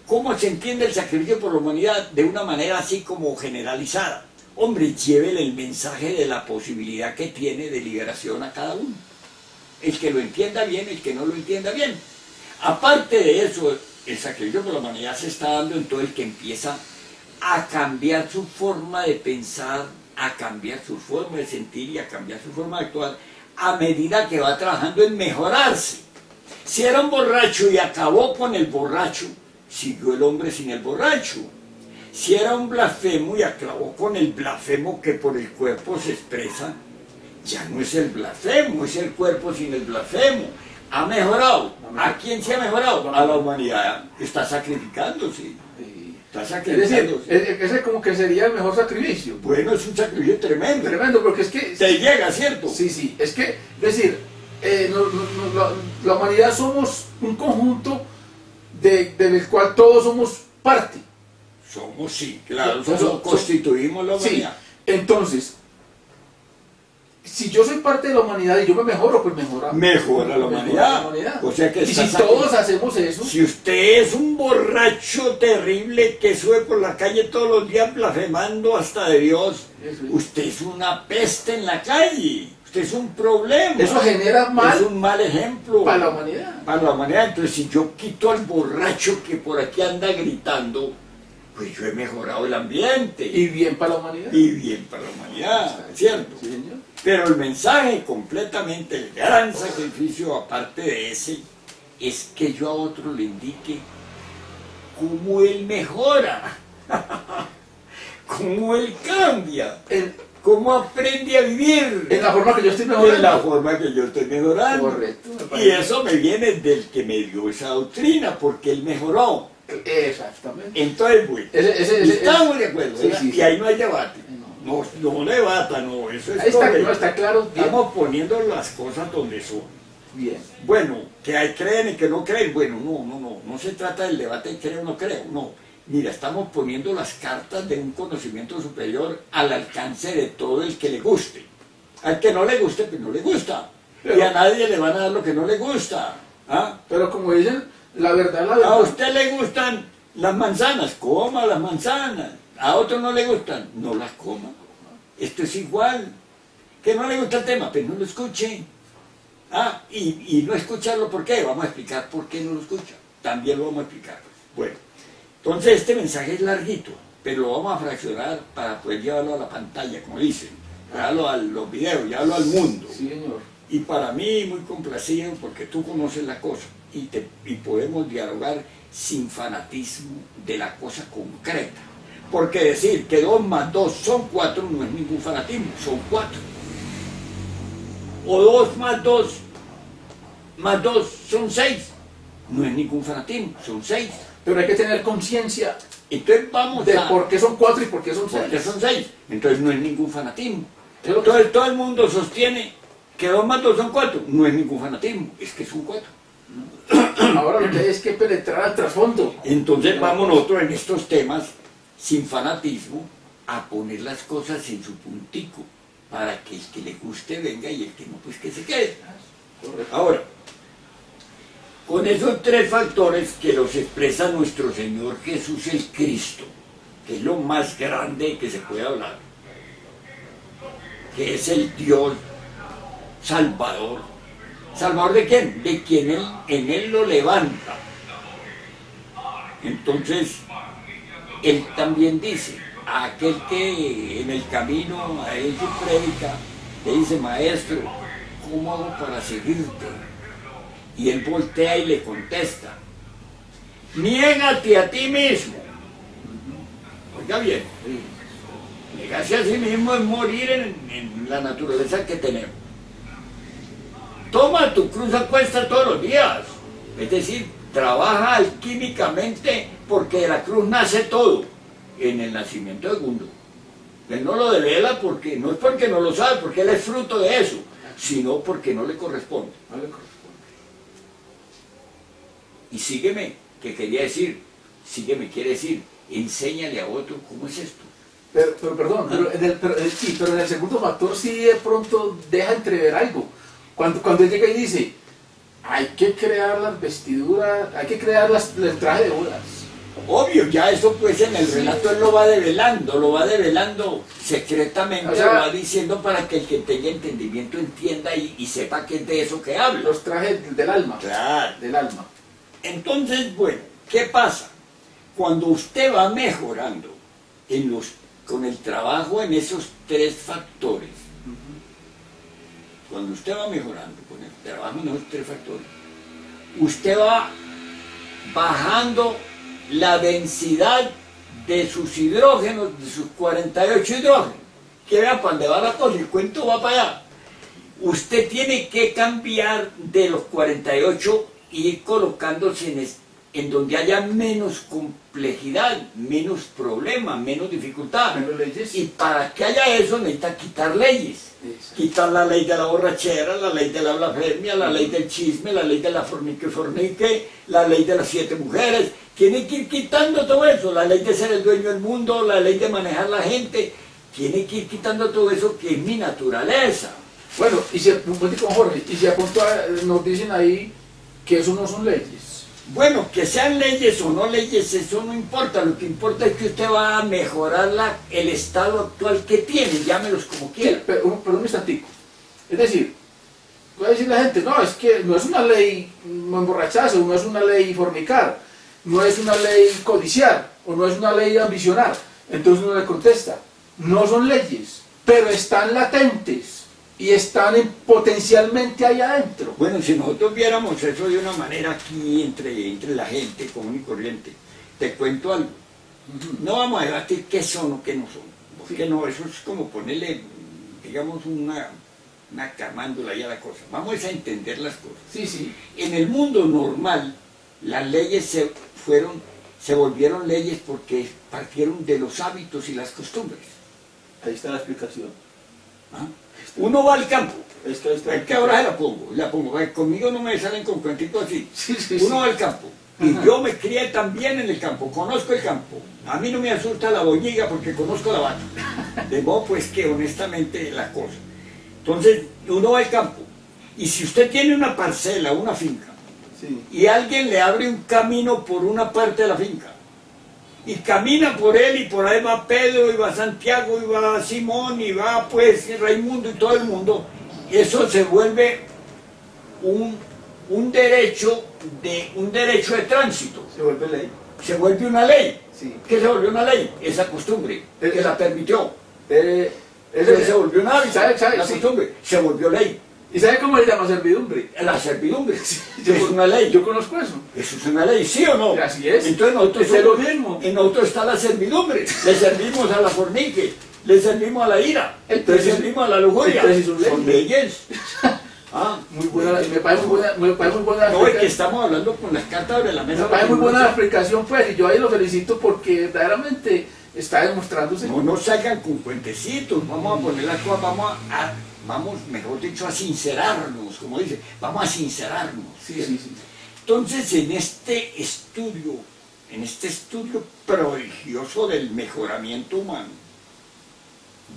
¿Cómo se entiende el sacrificio por la humanidad? De una manera así como generalizada. Hombre, llévele el mensaje de la posibilidad que tiene de liberación a cada uno. El que lo entienda bien, el que no lo entienda bien. Aparte de eso, el sacrificio por la humanidad se está dando en todo el que empieza a cambiar su forma de pensar, a cambiar su forma de sentir y a cambiar su forma de actuar a medida que va trabajando en mejorarse. Si era un borracho y acabó con el borracho, siguió el hombre sin el borracho. Si era un blasfemo y acabó con el blasfemo que por el cuerpo se expresa, ya no es el blasfemo, es el cuerpo sin el blasfemo. Ha mejorado. ¿A quién se ha mejorado? A la humanidad. Está sacrificándose. Está es sacrificándose. decir, ese como que sería el mejor sacrificio. Bueno, es un sacrificio tremendo. Tremendo, porque es que... Te llega, ¿cierto? Sí, sí, es que, es decir, la humanidad somos un conjunto del cual todos somos parte. Somos, sí, claro, Entonces, constituimos la Sí, humanidad. entonces, si yo soy parte de la humanidad y yo me mejoro, pues Mejora la humanidad. O sea que y si estás todos aquí. hacemos eso, Si usted es un borracho terrible que sube por la calle todos los días blasfemando hasta de Dios, Eso es. usted es una peste en la calle. Usted es un problema. eso genera mal Es un mal ejemplo. para la humanidad. Para la humanidad. Entonces, si yo quito al borracho que por aquí anda gritando, pues yo he mejorado el ambiente. Y bien para la humanidad. Y bien para la humanidad, ¿cierto? Sí, señor. Pero el mensaje completamente, el gran sacrificio aparte de ese, es que yo a otro le indique cómo él mejora, cómo él cambia, cómo aprende a vivir. En la forma que yo estoy En mejorando. la forma que yo estoy mejorando. Correcto, me Y parece. eso me viene del que me dio esa doctrina, porque él mejoró. Exactamente. Entonces, bueno, estamos de acuerdo, sí, ¿verdad? sí, Y sí. ahí no hay debate. No debata, no, eso es Ahí está, correcto. no, está claro. Bien. Estamos poniendo las cosas donde son. Bien. Bueno, que hay creen y que no creen, bueno, no se trata del debate de creo o no creo, no. Mira, estamos poniendo las cartas de un conocimiento superior al alcance de todo el que le guste. Al que no le guste, pues no le gusta. Y a nadie le van a dar lo que no le gusta. ¿Ah? Pero como dicen, la verdad, la A verdad. usted le gustan las manzanas, coma las manzanas. A otro no le gustan, no las coma. Esto es igual. Que no le gusta el tema, pues no lo escuche. Ah, y no escucharlo, ¿por qué? Vamos a explicar por qué no lo escucha. También lo vamos a explicar. Bueno, entonces este mensaje es larguito, pero lo vamos a fraccionar para poder llevarlo a la pantalla, como dicen. Llevarlo a los videos, llevarlo al mundo. Sí, señor. Y para mí muy complacido porque tú conoces la cosa y podemos dialogar sin fanatismo de la cosa concreta. Porque decir que 2 más 2 son 4 no es ningún fanatismo, son 4. O 2 más 2 son 6, no es ningún fanatismo, son 6. Pero hay que tener conciencia Entonces vamos de a... por qué son 4 y por qué son ¿Por qué 6. son 6? Entonces no es ningún fanatismo. Es lo que- Entonces todo el mundo sostiene que 2 más 2 son 4, no es ningún fanatismo, es que son 4. Ahora lo que hay es que penetrar al trasfondo. Entonces vamos nosotros en estos temas, sin fanatismo, a poner las cosas en su puntico, para que el que le guste venga y el que no, pues que se quede. Correcto. Ahora, con esos 3 factores que los expresa nuestro Señor Jesús el Cristo, que es lo más grande que se puede hablar, que es el Dios Salvador. ¿Salvador de quién? De quien en Él lo levanta. Entonces, Él también dice, a aquel que en el camino a Él se predica, le dice, maestro, ¿cómo hago para seguirte? Y él voltea y le contesta, niégate a ti mismo. Oiga bien, negarse a sí mismo es morir en la naturaleza que tenemos. Toma tu cruz a cuesta todos los días, es decir, trabaja alquímicamente porque de la cruz nace todo, en el nacimiento de Gundo. Él no lo devela porque, no es porque no lo sabe, porque él es fruto de eso, sino porque no le corresponde. No le corresponde. Y sígueme, que quería decir, sígueme quiere decir, enséñale a otro cómo es esto. Pero perdón, pero en el segundo factor sí de pronto deja entrever algo. Cuando él llega y dice, hay que crear las vestiduras, hay que crear el traje de bodas. Obvio, ya eso pues en el relato él lo va develando secretamente, o sea, lo va diciendo para que el que tenga entendimiento entienda y sepa que es de eso que habla. Los trajes del alma. Claro. Del alma. Entonces, bueno, ¿qué pasa? Cuando usted va mejorando con el trabajo en esos tres factores, cuando usted va mejorando con el trabajo en esos tres factores, usted va bajando la densidad de sus hidrógenos, de sus 48 hidrógenos. Que vea para dónde va la cosa, el cuento va para allá. Usted tiene que cambiar de los 48 y ir colocándose en donde haya menos complejidad, menos problema, menos dificultad. Menos leyes. Y para que haya eso necesita quitar leyes. Exacto. Quitar la ley de la borrachera, la ley de la blasfemia, la ley del chisme, la ley de la fornique, la ley de las 7 mujeres. Tiene que ir quitando todo eso, la ley de ser el dueño del mundo, la ley de manejar la gente. Tiene que ir quitando todo eso que es mi naturaleza. Bueno, y si, Jorge, y si a punto nos dicen ahí que eso no son leyes. Bueno, que sean leyes o no leyes, eso no importa. Lo que importa es que usted va a mejorar el estado actual que tiene, llámelos como quiera. Sí, pero un instantico. Es decir, puede decir la gente, no, es que no es una ley emborracharse, no es una ley fornicar, no es una ley codiciar, o no es una ley ambicionar. Entonces uno le contesta, no son leyes, pero están latentes y están potencialmente ahí adentro. Bueno, si nosotros viéramos eso de una manera aquí entre la gente común y corriente, te cuento algo. No vamos a debatir qué son o qué no son, porque no, eso es como ponerle, digamos, una camándula ya a la cosa. Vamos a entender las cosas. Sí, sí. En el mundo normal, las leyes se volvieron leyes porque partieron de los hábitos y las costumbres. Ahí está la explicación. ¿Ah? Uno va al campo. Es que ahora se la pongo. Conmigo no me salen con cuentitos así. Sí, Uno va al campo. Y yo me crié también en el campo, conozco el campo. A mí no me asusta la boñiga porque conozco la vaca. De modo pues que honestamente la cosa. Entonces uno va al campo. Y si usted tiene una parcela, una finca, sí, y alguien le abre un camino por una parte de la finca, y camina por él, y por ahí va Pedro, y va Santiago, y va Simón, y va pues Raimundo y todo el mundo, eso se vuelve un derecho de tránsito. se vuelve ley. Se vuelve una ley. Sí. ¿Qué se volvió una ley? Esa costumbre, que la permitió. Eso Se volvió una hábito, la sí. costumbre, se volvió ley. ¿Y sabe cómo se llama servidumbre? La servidumbre, Yo, es una ley. Yo conozco eso. Eso es una ley, ¿sí o no? Así es. Entonces nosotros Es lo mismo. en nosotros está la servidumbre. Le servimos a la fornique, le servimos a la ira, le servimos a la lujuria. Entonces son Son leyes. Ah, Muy buena, me parece muy buena. No, es que estamos hablando con las cartas sobre la mesa. Me parece muy buena la explicación, pues, y yo ahí lo felicito porque verdaderamente está demostrándose. No salgan con cuentecitos, vamos a poner las cosas, vamos, mejor dicho, a sincerarnos, como dice, vamos a sincerarnos. Sí. Entonces, en este estudio prodigioso del mejoramiento humano,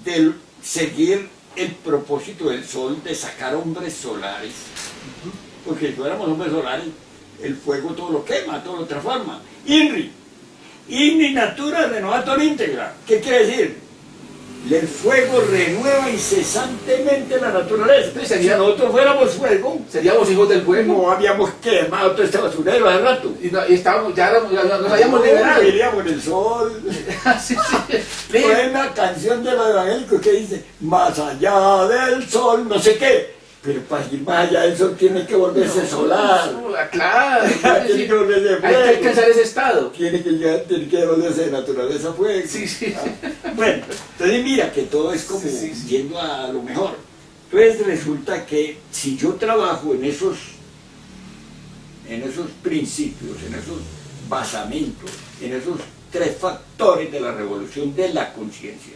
del seguir el propósito del sol, de sacar hombres solares, porque si fuéramos hombres solares, el fuego todo lo quema, todo lo transforma. INRI, natura renovator íntegra. ¿Qué quiere decir? El fuego renueva incesantemente la naturaleza. Entonces, Si nosotros fuéramos fuego, seríamos hijos del fuego. no habíamos quemado todo este basurero hace rato. Y estábamos, ya nos habíamos liberado. Vivíamos en el sol. Sí, sí. Fue una canción de los evangélicos que dice, más allá del sol, no sé qué. Pero para ir más allá del sol tiene que volverse solar. Claro. Tiene que volverse fuego. Hay que alcanzar ese estado. Tiene que volverse de naturaleza fuego. Sí, sí. Bueno, entonces mira que todo es como Sí. yendo a lo mejor. Entonces resulta que si yo trabajo en esos principios, en esos basamentos, en esos 3 factores de la revolución de la conciencia,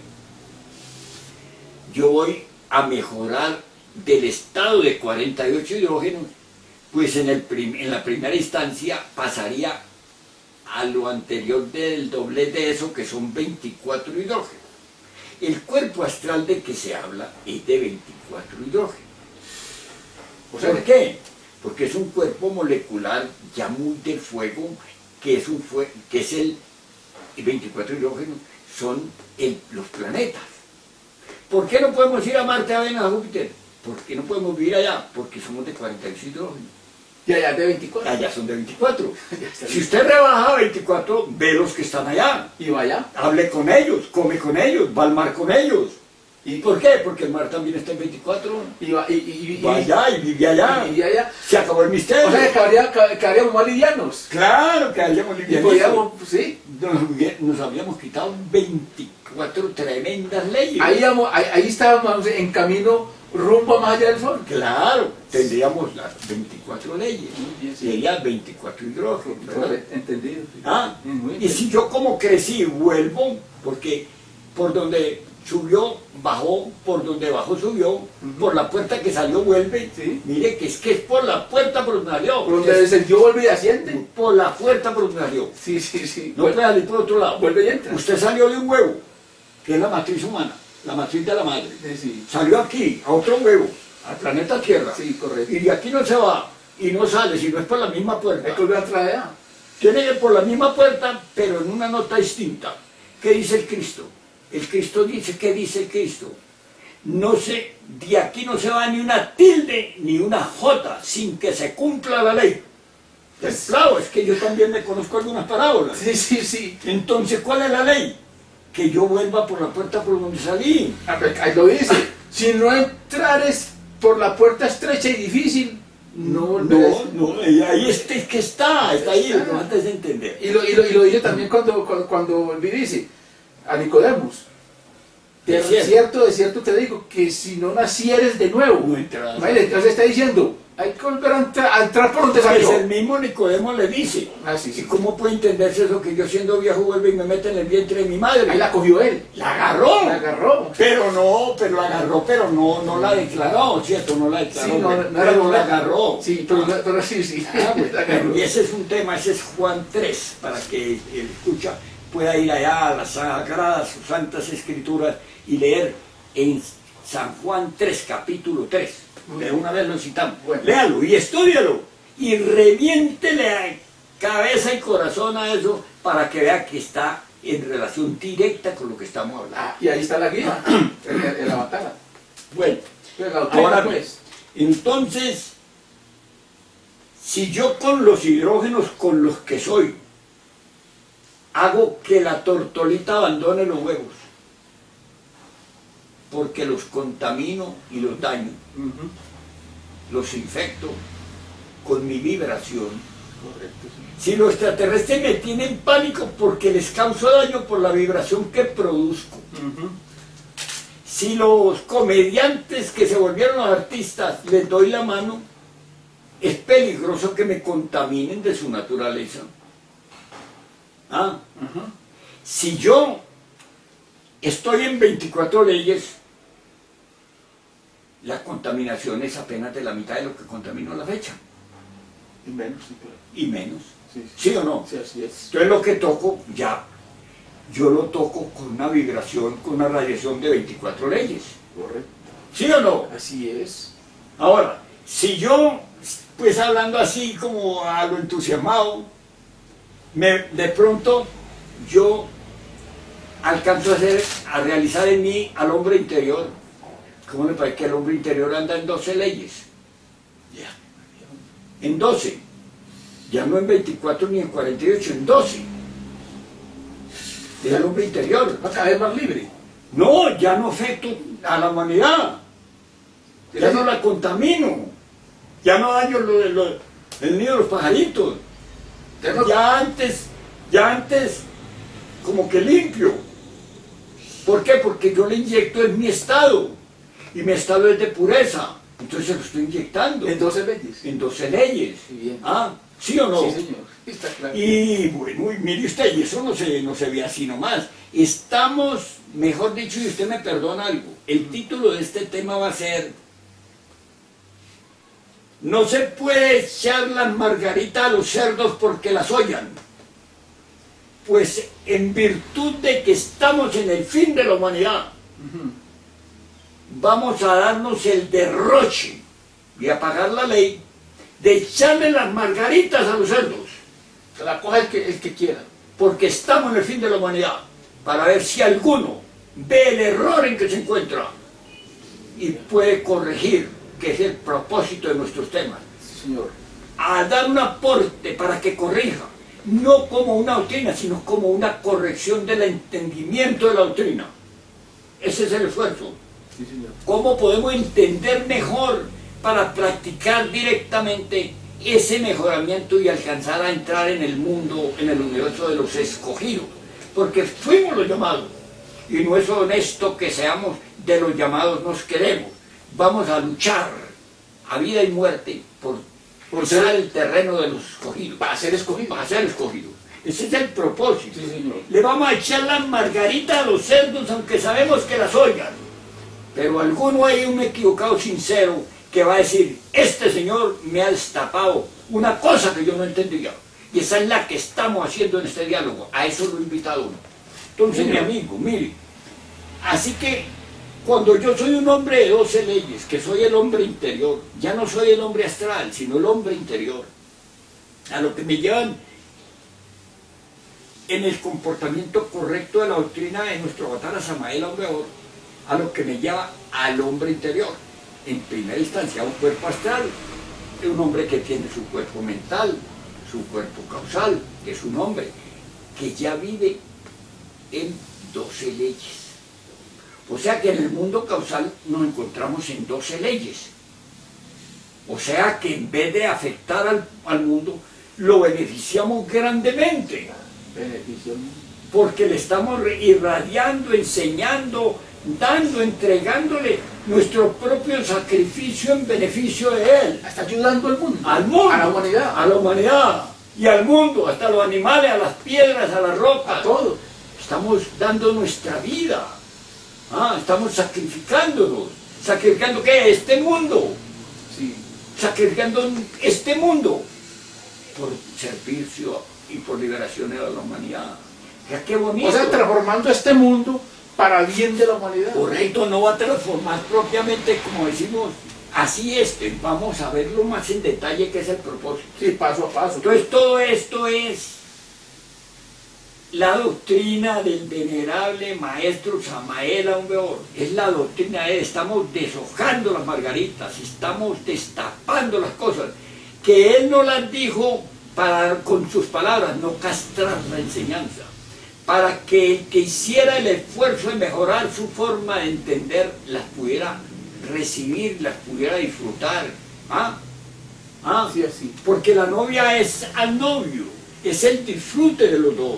yo voy a mejorar del estado de 48 hidrógenos, pues en la primera instancia pasaría a lo anterior del doble de eso, que son 24 hidrógenos. El cuerpo astral de que se habla es de 24 hidrógenos. ¿Por qué? Porque es un cuerpo molecular ya muy del fuego, que es el 24 hidrógenos, son los planetas. ¿Por qué no podemos ir a Marte, a Venus, a Júpiter? ¿Por qué no podemos vivir allá? Porque somos de 48 hidrógenos. Y allá de 24. Allá son de 24. Si usted rebaja a 24, ve los que están allá. Y vaya. Hable con ellos, come con ellos, va al mar con ellos. ¿Y por qué? Porque el mar también está en 24. Va allá y vive allá. Y allá. Se acabó el misterio. O sea, quedaríamos más livianos. Claro, quedaríamos Y livianos. podíamos, sí. Nos habíamos quitado 24 tremendas leyes. Ahí estábamos en camino rumbo a más allá del sol. Claro, tendríamos las 24 leyes. Bien, sí. Sería 24 hidrógenos, ¿verdad? Entendido. Sí. Ah, Muy y bien. si yo como crecí vuelvo, porque por donde subió, bajó, por donde bajó, subió, por la puerta que salió, vuelve. Sí. Mire que es por la puerta por donde salió. Por donde descendió, vuelve y asciende. Por la puerta por donde salió. Sí, sí, sí. No puede salir por otro lado. Vuelve y entra. Usted salió de un huevo, que es la matriz humana, la matriz de la madre. Sí. Salió aquí, a otro huevo, al planeta Tierra. Sí, correcto. Y de aquí no se va, y no sale, si no es por la misma puerta. Hay que volver a traer. Tiene que ir por la misma puerta, pero en una nota distinta. ¿Qué dice el Cristo? El Cristo dice, ¿qué dice el Cristo? No sé, de aquí no se va ni una tilde ni una jota sin que se cumpla la ley. Claro, es que yo también me conozco algunas parábolas. Sí, sí, sí. Entonces, ¿cuál es la ley? Que yo vuelva por la puerta por donde salí. Ahí lo dice. Si no entrares por la puerta estrecha y difícil, no. Ahí está ahí, lo que antes de entender. Y lo dice también cuando dice a Nicodemos. De cierto te digo que si no nacieres de nuevo, No entrarás. entonces está diciendo, hay que volver a entrar por donde Pues salió. el mismo Nicodemo le dice. Sí, sí. ¿Y cómo puede entenderse eso que yo siendo viejo vuelvo y me mete en el vientre de mi madre? Ahí la cogió él. La agarró. La agarró. Pero la agarró, pero no la declaró, ¿cierto? No la declaró, Sí, pero la agarró. Sí, pero sí. Pues, La agarró. y ese es un tema, ese es Juan 3, para que el escucha pueda ir allá a las sagradas, sus santas escrituras y leer en San Juan 3, capítulo 3. De una vez lo citamos. Bueno. Léalo y estúdialo y reviéntele a cabeza y corazón a eso para que vea que está en relación directa con lo que estamos hablando. Y ahí está la guía, en la batalla. Bueno, La doctrina, ahora pues. entonces, si yo con los hidrógenos con los que soy, hago que la tortolita abandone los huevos, porque los contamino y los daño, Ujú. los infecto con mi vibración. Correcto, sí. Si los extraterrestres me tienen pánico porque les causo daño por la vibración que produzco. Ujú. Si los comediantes que se volvieron artistas les doy la mano, es peligroso que me contaminen de su naturaleza. Ujú. Si yo estoy en 24 leyes, la contaminación es apenas de la mitad de lo que contaminó a la fecha, Y menos, sí, claro. y menos. Sí, ¿Sí o no? sí, así es. Entonces lo que toco, ya, yo lo toco con una vibración, con una radiación de 24 leyes. Correcto. ¿Sí o no? Así es. Ahora, si yo, pues hablando así como a lo entusiasmado, de pronto yo alcanzo a realizar en mí al hombre interior. ¿Cómo le parece que el hombre interior anda en 12 leyes? Ya. En 12. Ya no en 24 ni en 48, en 12. Es el hombre interior. Va cada vez más libre. No, ya no afecto a la humanidad. Ya no la contamino. Ya no daño el nido de los pajaritos. Ya antes, como que limpio. ¿Por qué? Porque yo le inyecto en mi estado. Y mi estado es de pureza. Entonces se lo estoy inyectando. En 12 leyes. En 12 leyes. Sí, bien. ¿Ah? ¿Sí o no? Sí, señor. Está claro. Y bueno, y mire usted, y eso no se ve así nomás. Estamos, mejor dicho, y usted me perdona algo, el título de este tema va a ser: no se puede echar las margaritas a los cerdos porque las hollan. Pues en virtud de que estamos en el fin de la humanidad, vamos a darnos el derroche y apagar la ley de echarle las margaritas a los cerdos. Que la coja el que quiera. Porque estamos en el fin de la humanidad, para ver si alguno ve el error en que se encuentra y puede corregir, que es el propósito de nuestros temas. Sí, señor. A dar un aporte para que corrija, no como una doctrina, sino como una corrección del entendimiento de la doctrina. Ese es el esfuerzo. Sí, señor. ¿Cómo podemos entender mejor para practicar directamente ese mejoramiento y alcanzar a entrar en el mundo, en el universo de los escogidos? Porque fuimos los llamados, y no es honesto que seamos de los llamados, nos queremos. Vamos a luchar a vida y muerte por ser el terreno de los escogidos. Para ser escogido. Para ser escogidos. Ese es el propósito. Sí, señor. Le vamos a echar las margaritas a los cerdos, aunque sabemos que las oigan. Pero alguno hay, un equivocado sincero, que va a decir: este señor me ha destapado una cosa que yo no entendía. Y esa es la que estamos haciendo en este diálogo. A eso lo he invitado uno. Entonces, mi amigo, mire, así que cuando yo soy un hombre de 12 leyes, que soy el hombre interior, ya no soy el hombre astral, sino el hombre interior, a lo que me llevan en el comportamiento correcto de la doctrina de nuestro avatar Samael Aumeor, a lo que me lleva al hombre interior. En primera instancia, un cuerpo astral, un hombre que tiene su cuerpo mental, su cuerpo causal, que es un hombre que ya vive en 12 leyes. O sea que en el mundo causal nos encontramos en 12 leyes. O sea que en vez de afectar al mundo, lo beneficiamos grandemente. Beneficio. Porque le estamos irradiando, enseñando, dando, entregándole nuestro propio sacrificio en beneficio de él. Está ayudando al mundo. Al mundo. A la humanidad. A la humanidad. Y al mundo, hasta a los animales, a las piedras, a las rocas. A todo. Estamos dando nuestra vida. Estamos sacrificándonos. ¿Sacrificando qué? Este mundo. Sí. Sacrificando este mundo por servicio y por liberación de la humanidad. Ya qué bonito. O sea, transformando este mundo para bien de la humanidad. Correcto, no va a transformar propiamente, como decimos, así vamos a verlo más en detalle, que es el propósito. Sí, paso a paso. Entonces todo esto es la doctrina del venerable maestro Samael Aumeor. Es la doctrina de él. Estamos deshojando las margaritas, estamos destapando las cosas, que él no las dijo con sus palabras, no castrar la enseñanza, para que el que hiciera el esfuerzo de mejorar su forma de entender, las pudiera recibir, las pudiera disfrutar. Sí, así. Porque la novia es al novio, es el disfrute de los dos.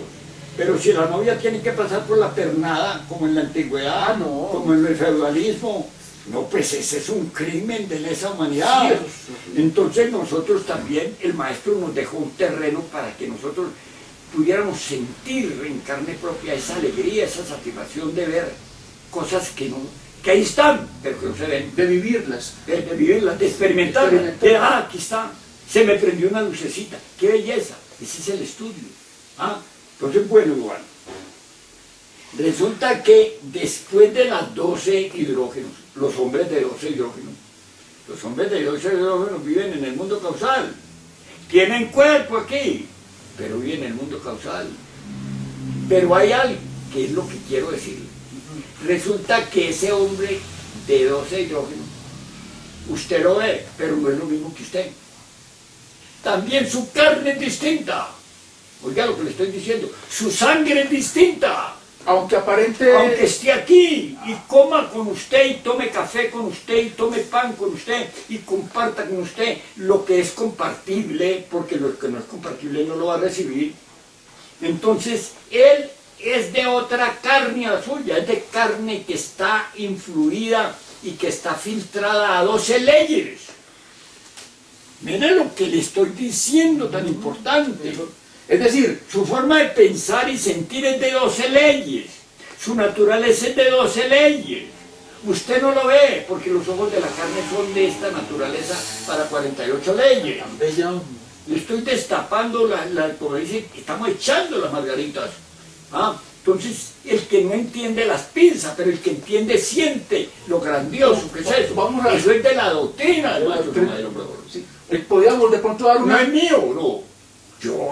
Pero si la novia tiene que pasar por la pernada, como en la antigüedad, no. como en el feudalismo, no, pues ese es un crimen de lesa humanidad. Sí. Entonces nosotros también, el maestro nos dejó un terreno para que nosotros pudiéramos sentir en carne propia esa alegría, esa satisfacción de ver cosas que ahí están, pero que no se ven. De vivirlas. De vivirlas, de experimentarlas. Aquí está, se me prendió una lucecita, qué belleza, ese es el estudio. Entonces, bueno, igual. Resulta que después de las 12 hidrógenos, los hombres de 12 hidrógenos, viven en el mundo causal. Tienen cuerpo aquí, pero viven en el mundo causal. Pero hay algo ¿qué es lo que quiero decir? Resulta que ese hombre de 12 hidrógenos, usted lo ve, pero no es lo mismo que usted. También su carne es distinta. Oiga lo que le estoy diciendo, su sangre es distinta. Aunque Aunque esté aquí y coma con usted y tome café con usted y tome pan con usted y comparta con usted lo que es compartible, porque lo que no es compartible no lo va a recibir. Entonces, él es de otra carne a la suya, es de carne que está influida y que está filtrada a 12 leyes. Mire lo que le estoy diciendo tan importante. Es decir, Su forma de pensar y sentir es de 12 leyes. Su naturaleza es de 12 leyes. Usted no lo ve porque los ojos de la carne son de esta naturaleza para 48 leyes. tan bella, Le estoy destapando, como dice, estamos echando las margaritas. Entonces, el que no entiende las pinza, pero el que entiende siente lo grandioso que es eso. Eso es de la doctrina del maestro Samael Obrador. sí. Podríamos de pronto dar No una... es mío, no.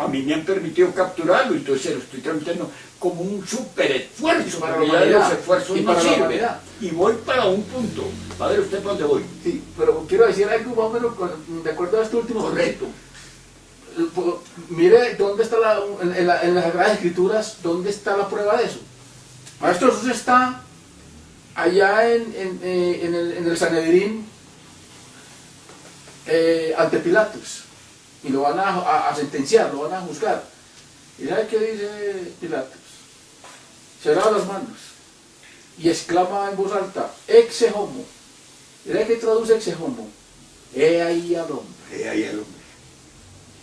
A mí me han permitido capturarlo, entonces se lo estoy tramitando como un super esfuerzo, para porque la ya de los humanidad, esfuerzos y no para la sirven. humanidad. Y voy para un punto. Va a ver usted para dónde voy. Sí, pero quiero decir algo más o menos de acuerdo a este último Correcto. concepto. Mire dónde está en las Sagradas Escrituras, dónde está la prueba de eso. Maestro Jesús está allá en el Sanedrín ante Pilatos y lo van a sentenciar, lo van a juzgar. ¿Y sabe qué dice Pilatos? Se lava las manos y exclama en voz alta, exe homo. ¿Y sabe qué traduce exe homo? He ahí al hombre. Ahí el hombre.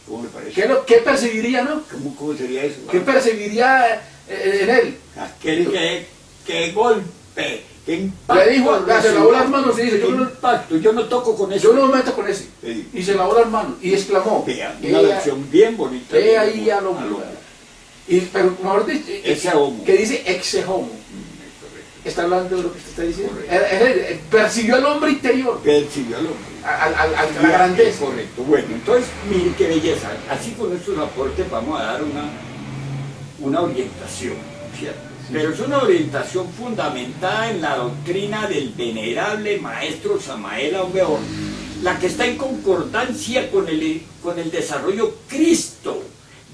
¿Cómo me parece? ¿Qué perseguiría, no? ¿Cómo sería eso? ¿Qué perseguiría en él? Aquel que golpe, que impacto. Le dijo, se lavó las manos y dice, yo no toco con eso. yo no me meto con ese. Sí. Y se lavó las manos y exclamó, Vea, una versión bien bonita. he ahí al hombre. Pero mejor dicho, Ese homo. que dice exe homo. Correcto. Está hablando de lo que usted está diciendo. Correcto. Persiguió al hombre interior, Persiguió al hombre. a la grandeza. Correcto. Bueno, entonces, mire qué belleza. Así con estos aportes vamos a dar una orientación, ¿cierto? Sí. Pero es una orientación fundamentada en la doctrina del venerable maestro Samael Aumeor, la que está en concordancia con el desarrollo Cristo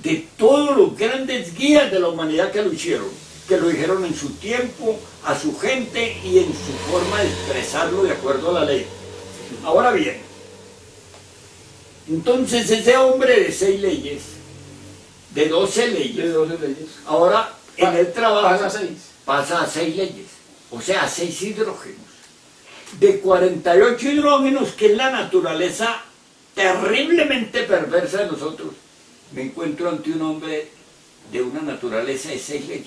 de todos los grandes guías de la humanidad que lo hicieron, que lo dijeron en su tiempo, a su gente y en su forma de expresarlo de acuerdo a la ley. Ahora bien, entonces ese hombre de 6 leyes, de 12 leyes, De 12 leyes. ahora en el trabajo Pasa a 6. pasa a 6 leyes, o sea, a 6 hidrógenos. De 48 hidrógenos, que es la naturaleza terriblemente perversa de nosotros, me encuentro ante un hombre de una naturaleza de 6 leyes.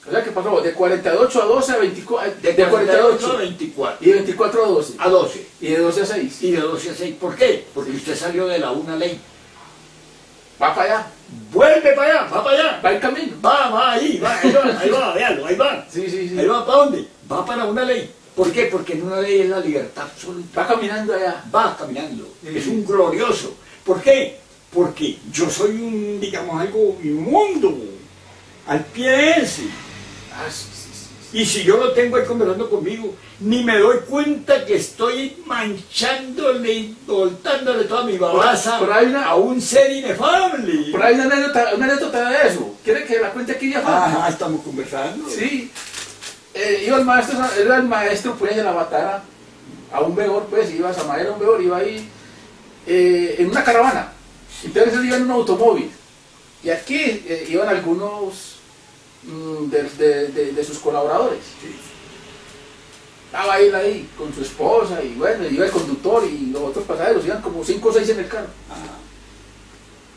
O sea que pasó de 48 a 12 a 24. De 48 a 24. Y de 24 a 12. A 12. Y de 12 a 6. Y de 12 a 6. ¿Por qué? Porque usted salió de la una ley. Va para allá. Vuelve para allá, va para allá. Va en camino. Va, ahí va, véalo, ahí va. Sí. Ahí va, ¿para dónde? Va para una ley. ¿Por qué? Porque en una ley es la libertad absoluta. Va caminando allá. Va caminando. Sí. Es un glorioso. ¿Por qué? Porque yo soy un, digamos, algo inmundo al pie de ese. Sí. Y si yo lo tengo ahí conversando conmigo, ni me doy cuenta que estoy manchándole, voltándole toda mi babaza a un ser inefable. Por ahí una anécdota de eso. ¿Quiere que la cuente aquí ya? Ajá, estamos conversando. Sí. Iba el maestro pues de la Batara a un veor, pues iba Samael a un veor, iba ahí en una caravana. Entonces él iba en un automóvil. Y aquí iban algunos de sus colaboradores. Sí. Estaba él ahí con su esposa y bueno, iba el conductor y los otros pasajeros, iban como 5 o 6 en el carro. Ajá.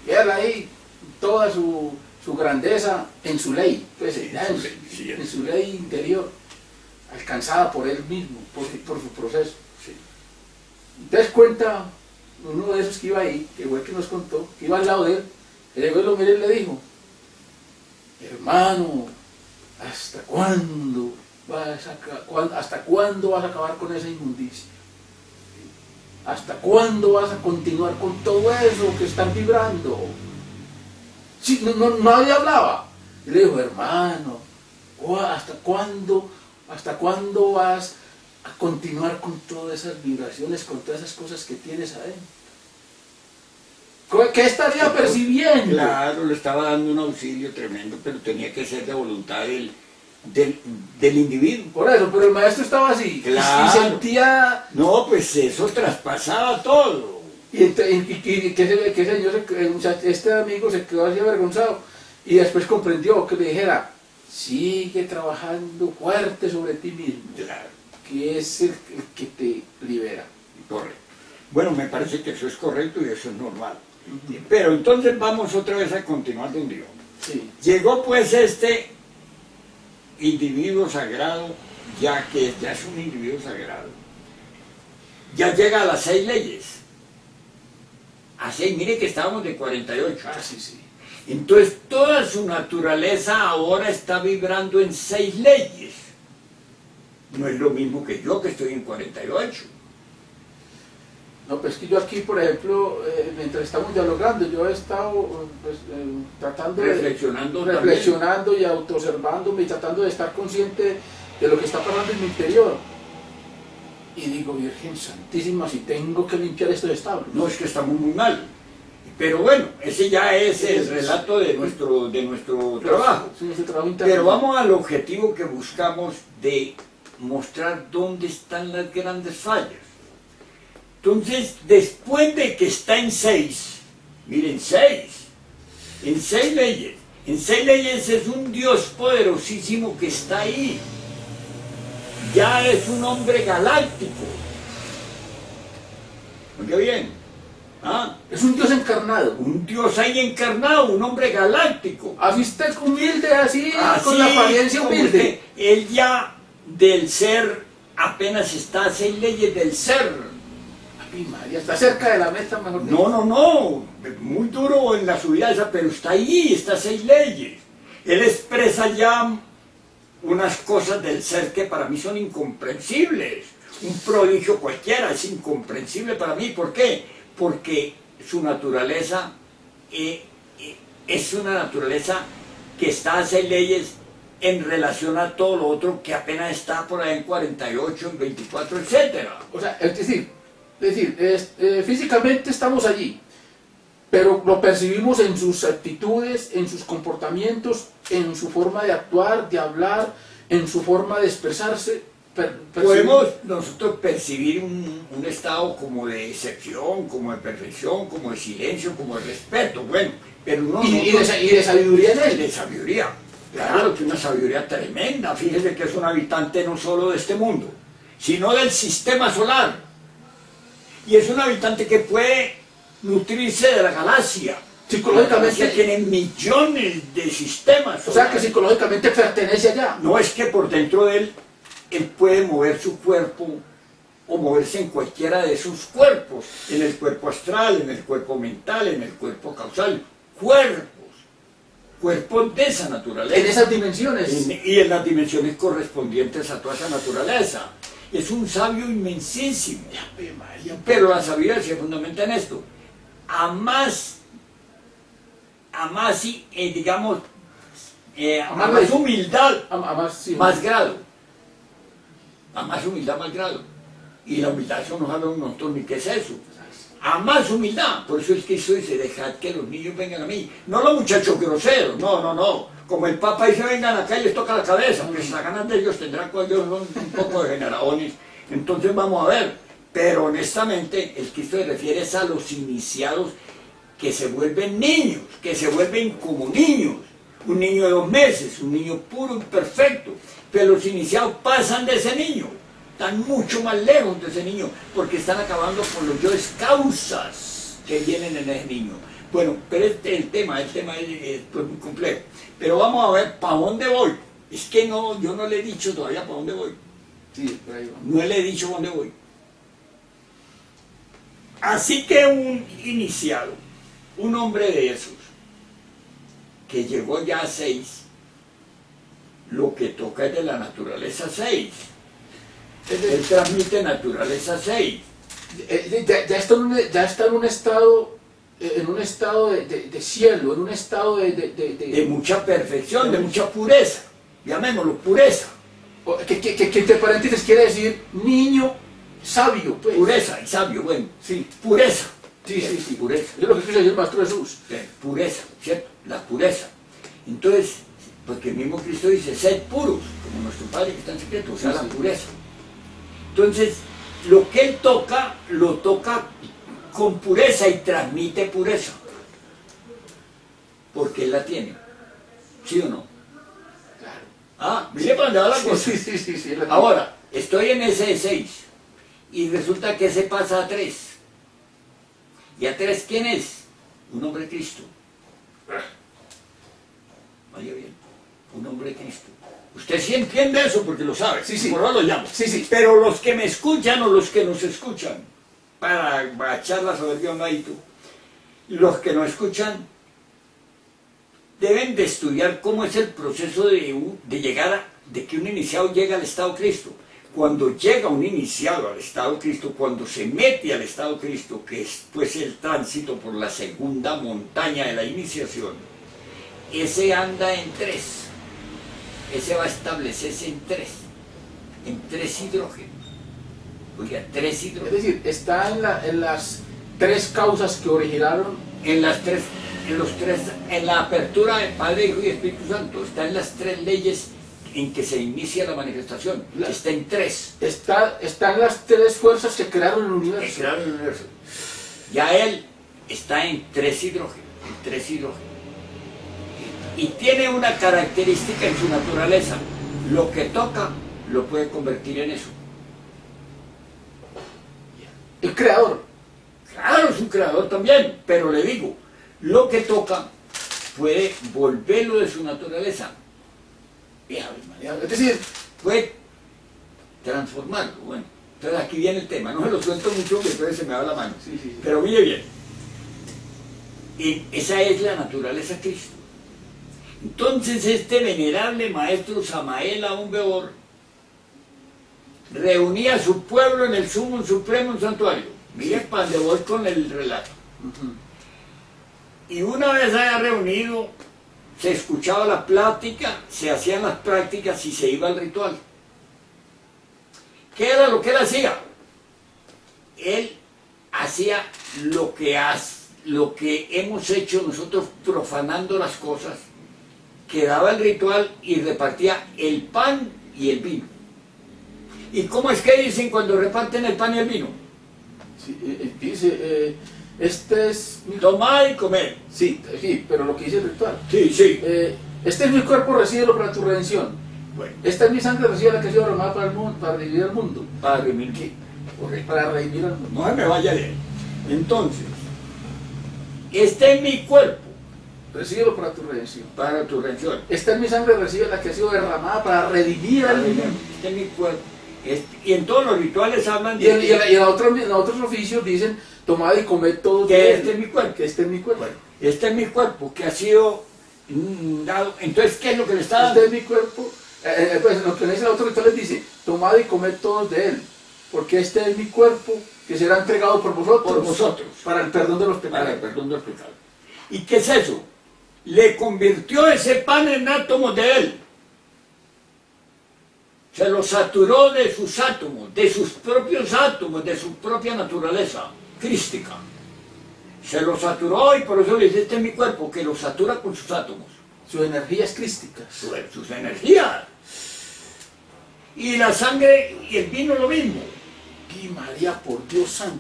Y él ahí, toda su grandeza en su ley, pues, Sí, ya en su ley interior, alcanzada por él mismo, por su proceso. Sí. Entonces cuenta uno de esos que iba ahí, que fue el que nos contó, que iba al lado de él, y llegó y lo miró y le dijo, hermano, ¿hasta cuándo vas a acabar con esa inmundicia? ¿Hasta cuándo vas a continuar con todo eso que están vibrando? Sí, nadie hablaba. Y le dijo, hermano, ¿Hasta cuándo vas a continuar con todas esas vibraciones, con todas esas cosas que tienes adentro? ¿Qué estaría percibiendo? Claro, le estaba dando un auxilio tremendo, pero tenía que ser de voluntad del individuo. Por eso, pero el maestro estaba así, Claro. y sentía... No, pues eso traspasaba todo. Y que señor, este amigo se quedó así avergonzado, y después comprendió que le dijera, sigue trabajando fuerte sobre ti mismo, Claro, que es el que te libera. correcto. Bueno, me parece que eso es correcto y eso es normal. Pero entonces vamos otra vez a continuar donde yo. Sí. Llegó pues este individuo sagrado, ya que ya es un individuo sagrado, ya llega a las 6 leyes. A 6, mire que estábamos de 48. Ah, sí, sí. Entonces toda su naturaleza ahora está vibrando en 6 leyes. No es lo mismo que yo que estoy en 48. No, pues que yo aquí, por ejemplo, mientras estamos dialogando, yo he estado pues, tratando reflexionando y autoobservándome y tratando de estar consciente de lo que está pasando en mi interior. Y digo, Virgen Santísima, si tengo que limpiar estos establos. No, es que estamos muy mal. Pero bueno, ese ya es el relato de nuestro trabajo. Sí, ese trabajo interno. Pero vamos al objetivo que buscamos de mostrar dónde están las grandes fallas. Entonces, después de que está en 6, miren, 6, en 6 leyes, en 6 leyes es un Dios poderosísimo que está ahí. Ya es un hombre galáctico. Oiga bien, ¿ah? Es un Dios encarnado. Un Dios ahí encarnado, un hombre galáctico. Así está humilde, así con la apariencia como humilde. que él ya del ser apenas está a 6 leyes del ser. Ay, María, está cerca de la meta, mejor dicho. No, muy duro en la subida esa, pero está ahí, está a 6 leyes. Él expresa ya unas cosas del ser que para mí son incomprensibles. Un prodigio cualquiera es incomprensible para mí. ¿Por qué? Porque su naturaleza es una naturaleza que está a 6 leyes en relación a todo lo otro que apenas está por ahí en 48, en 24, etc. O sea, es decir, físicamente estamos allí, pero lo percibimos en sus actitudes, en sus comportamientos, en su forma de actuar, de hablar, en su forma de expresarse. Podemos nosotros percibir un estado como de excepción, como de perfección, como de silencio, como de respeto, bueno, pero no... Y de sabiduría en él. De sabiduría, claro, que una sabiduría tremenda. Fíjese que es un habitante no solo de este mundo, sino del sistema solar. Y es un habitante que puede nutrirse de la galaxia. Psicológicamente tiene millones de sistemas solares. O sea que psicológicamente pertenece allá. No, es que por dentro de él puede mover su cuerpo o moverse en cualquiera de sus cuerpos, en el cuerpo astral, en el cuerpo mental, en el cuerpo causal, cuerpos de esa naturaleza. En esas dimensiones. Y en las dimensiones correspondientes a toda esa naturaleza. Es un sabio inmensísimo. Pero la sabiduría se fundamenta en esto. A más digamos, a más humildad, más grado. A más humildad, más grado. Y la humildad, eso nos habla un montón, ni qué es eso. A más humildad. Por eso es que eso dice, dejad que los niños vengan a mí. No los muchachos groseros, no. Como el Papa dice, vengan acá y les toca la cabeza. Pues las ganas de ellos tendrán con ellos un poco de generadones. Entonces vamos a ver. Pero honestamente, el Cristo se refiere es a los iniciados que se vuelven niños, que se vuelven como niños. Un niño de 2 meses, un niño puro y perfecto. Pero los iniciados pasan de ese niño. Están mucho más lejos de ese niño, porque están acabando con los yoes causas que vienen en ese niño. Bueno, pero el tema es pues, muy complejo. Pero vamos a ver para dónde voy. Es que no, yo no le he dicho todavía para dónde voy. Sí, por ahí va. No le he dicho dónde voy. Así que un iniciado, un hombre de esos, que llegó ya a 6, lo que toca es de la naturaleza 6. Él transmite naturaleza 6. Ya está en un estado de cielo, en un estado De mucha perfección, de mucha pureza. llamémoslo pureza. Que entre paréntesis quiere decir niño sabio, pues. Pureza y sabio, bueno, Sí, pureza. sí. Pureza. Es lo que quiso decir el Maestro Jesús. Pureza, ¿cierto? La pureza. Entonces, porque el mismo Cristo dice, sed puros, como nuestro Padre que está en secreto, o sea, Sí, la sí. pureza. Entonces, lo que Él toca, lo toca con pureza y transmite pureza. Porque Él la tiene. ¿Sí o no? Claro. Ah, mire para dónde va la cosa. Sí. Ahora, estoy en ese de 6 y resulta que ese pasa a 3. ¿Y a 3 quién es? Un hombre de Cristo. Vaya bien, un hombre de Cristo. Usted sí entiende eso porque lo sabe, Sí. por ahora lo llamo. Sí. Pero los que me escuchan o los que nos escuchan, para echar la soberbia a un ladito, los que nos escuchan deben de estudiar cómo es el proceso de llegar de que un iniciado llega al estado de Cristo. Cuando llega un iniciado al estado de Cristo, cuando se mete al estado de Cristo, que es pues el tránsito por la segunda montaña de la iniciación, ese anda en 3. Ese va a establecerse en 3 hidrógenos. Oiga, 3 Es hidrógenos. decir, está en las 3 causas que originaron. En la apertura de Padre, Hijo y Espíritu Santo, está en las 3 leyes en que se inicia la manifestación. Está en 3. Están las 3 fuerzas que crearon el Que universo. crearon el universo. Ya él está en 3 hidrógenos. Y tiene una característica en su naturaleza. Lo que toca lo puede convertir en eso. El creador. Claro, es un creador también, pero le digo, lo que toca puede volverlo de su naturaleza. Y Ave María, Es decir, puede transformarlo. Bueno, entonces aquí viene el tema. No me lo suelto mucho porque entonces se me va la mano. Sí. Pero mire bien. Y esa es la naturaleza de Cristo. Entonces este venerable maestro Samael Aún Weor reunía a su pueblo en el sumo supremo santuario. Mire para dónde voy con el relato. Y una vez haya reunido, se escuchaba la plática, se hacían las prácticas y se iba al ritual. ¿Qué era lo que él hacía? Él hacía lo que hemos hecho nosotros profanando las cosas, que daba el ritual y repartía el pan y el vino. ¿Y cómo es que dicen cuando reparten el pan y el vino? Sí, dice, este es mi... Tomad y comed. Sí, pero lo que dice el ritual. Sí. Este es mi cuerpo, recíbelo para tu redención. Bueno, Esta es mi sangre, recibe la que ha sido derramada para el mundo, para redimir al mundo. para redimir. Correcto. Para redimir al mundo. No se me vaya de él. Entonces, este es mi cuerpo Recíbelo para tu redención. para tu redención. Esta es mi sangre, recibe la que ha sido derramada para redimir al mundo. Este es mi cuerpo. Y en todos los rituales hablan Y en otros oficios dicen, tomad y comed todos que de este es él. mi cuerpo. Que este es mi cuerpo. Bueno, este es mi cuerpo que ha sido dado. Entonces, ¿qué es lo que le está dando? Este es mi cuerpo. Pues lo que dice el otro ritual les dice, tomad y comed todos de él. Porque este es mi cuerpo que será entregado por vosotros. Para el perdón de los Para pecados. el perdón del pecado. ¿Y qué es eso? Le convirtió ese pan en átomos de él. Se lo saturó de sus átomos, de sus propios átomos, de su propia naturaleza crística. Se lo saturó y por eso le dice, este es mi cuerpo, que lo satura con sus átomos. Sus energías crísticas. Sus energías. Y la sangre y el vino lo mismo. Y María, por Dios santo.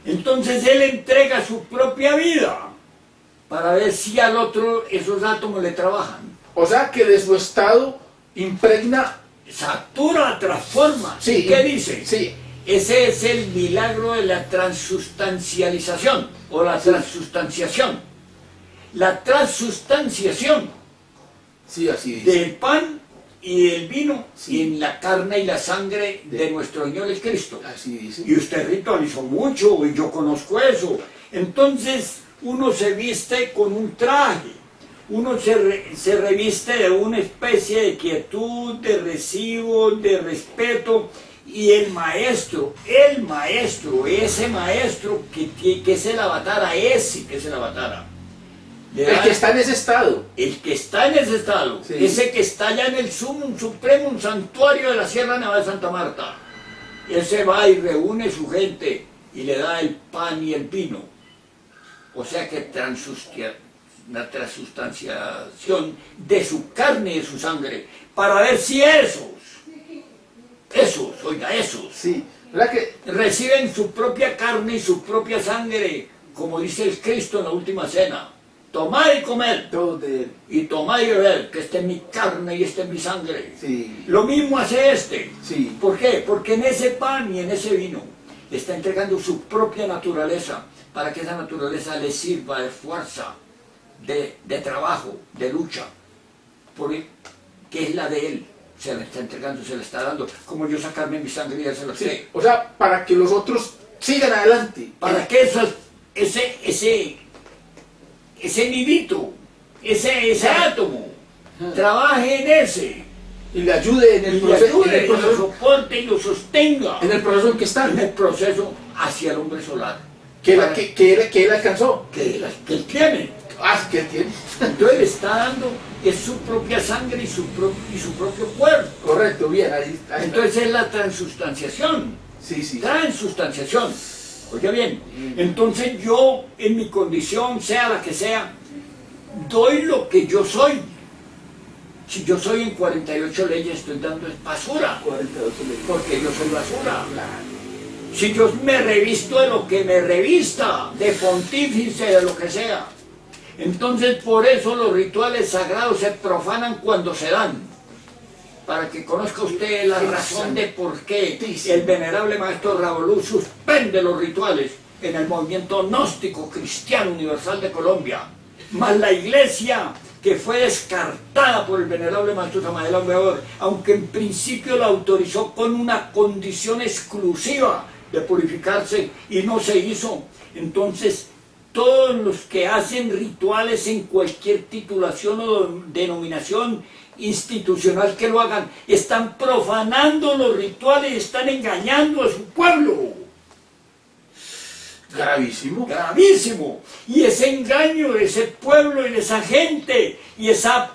Entonces él entrega su propia vida para ver si al otro esos átomos le trabajan. O sea que de su estado impregna. Satura, transforma. Sí. ¿Qué dice? Sí. Ese es el milagro de la transustancialización o la transustanciación. La transustanciación Sí, así dice. del pan y del vino Sí. en la carne y la sangre de nuestro Señor el Cristo. Así dice. Y usted ritualizó mucho, y yo conozco eso. Entonces, uno se viste con un traje, uno se reviste de una especie de quietud, de recibo, de respeto, y el maestro, ese maestro que es el avatara, ese que es el avatara, El que está en ese estado. El que está en ese estado, Sí. ese que está allá en el sumum supremo santuario de la Sierra Nevada de Santa Marta. Ese va y reúne su gente y le da el pan y el vino. O sea que una transustanciación de su carne y de su sangre, para ver si esos, Sí. ¿Verdad que reciben su propia carne y su propia sangre, como dice el Cristo en la última cena. Tomad y comed, todos de él? y tomad y bebed, que esta es mi carne y esta es mi sangre. Sí. Lo mismo hace este. Sí. ¿Por qué? Porque en ese pan y en ese vino está entregando su propia naturaleza, para que esa naturaleza le sirva de fuerza, de trabajo, de lucha, que es la de él. Se la está entregando, se la está dando, como yo sacarme mi sangre y ya se la Sí. sé. O sea, para que los otros sigan adelante. Para que ese nidito, ese átomo, trabaje en ese, Y le ayude en el y le proceso. ayude, y lo soporte y lo sostenga En el proceso en que en están. el proceso hacia el hombre solar. Que él alcanzó. Que él tiene. Que él tiene. Entonces le está dando, es su propia sangre y su propio cuerpo. Correcto, bien. Ahí. Entonces es la transustanciación. Sí, sí. Transustanciación. Oye bien, entonces yo en mi condición, sea la que sea, doy lo que yo soy. Si yo soy en 48 leyes, estoy dando es basura, 42 leyes. porque yo soy basura. Claro. Si yo me revisto de lo que me revista, de pontífice, de lo que sea. Entonces por eso los rituales sagrados se profanan cuando se dan. Para que conozca usted la razón de por qué el venerable maestro Ravolú suspende los rituales en el movimiento gnóstico cristiano universal de Colombia. Más la iglesia, que fue descartada por el venerable maestro Samael Aumeor, aunque en principio la autorizó con una condición exclusiva de purificarse y no se hizo. Entonces todos los que hacen rituales en cualquier titulación o denominación institucional que lo hagan, están profanando los rituales, están engañando a su pueblo. Gravísimo. Gravísimo. Y ese engaño de ese pueblo y de esa gente y esa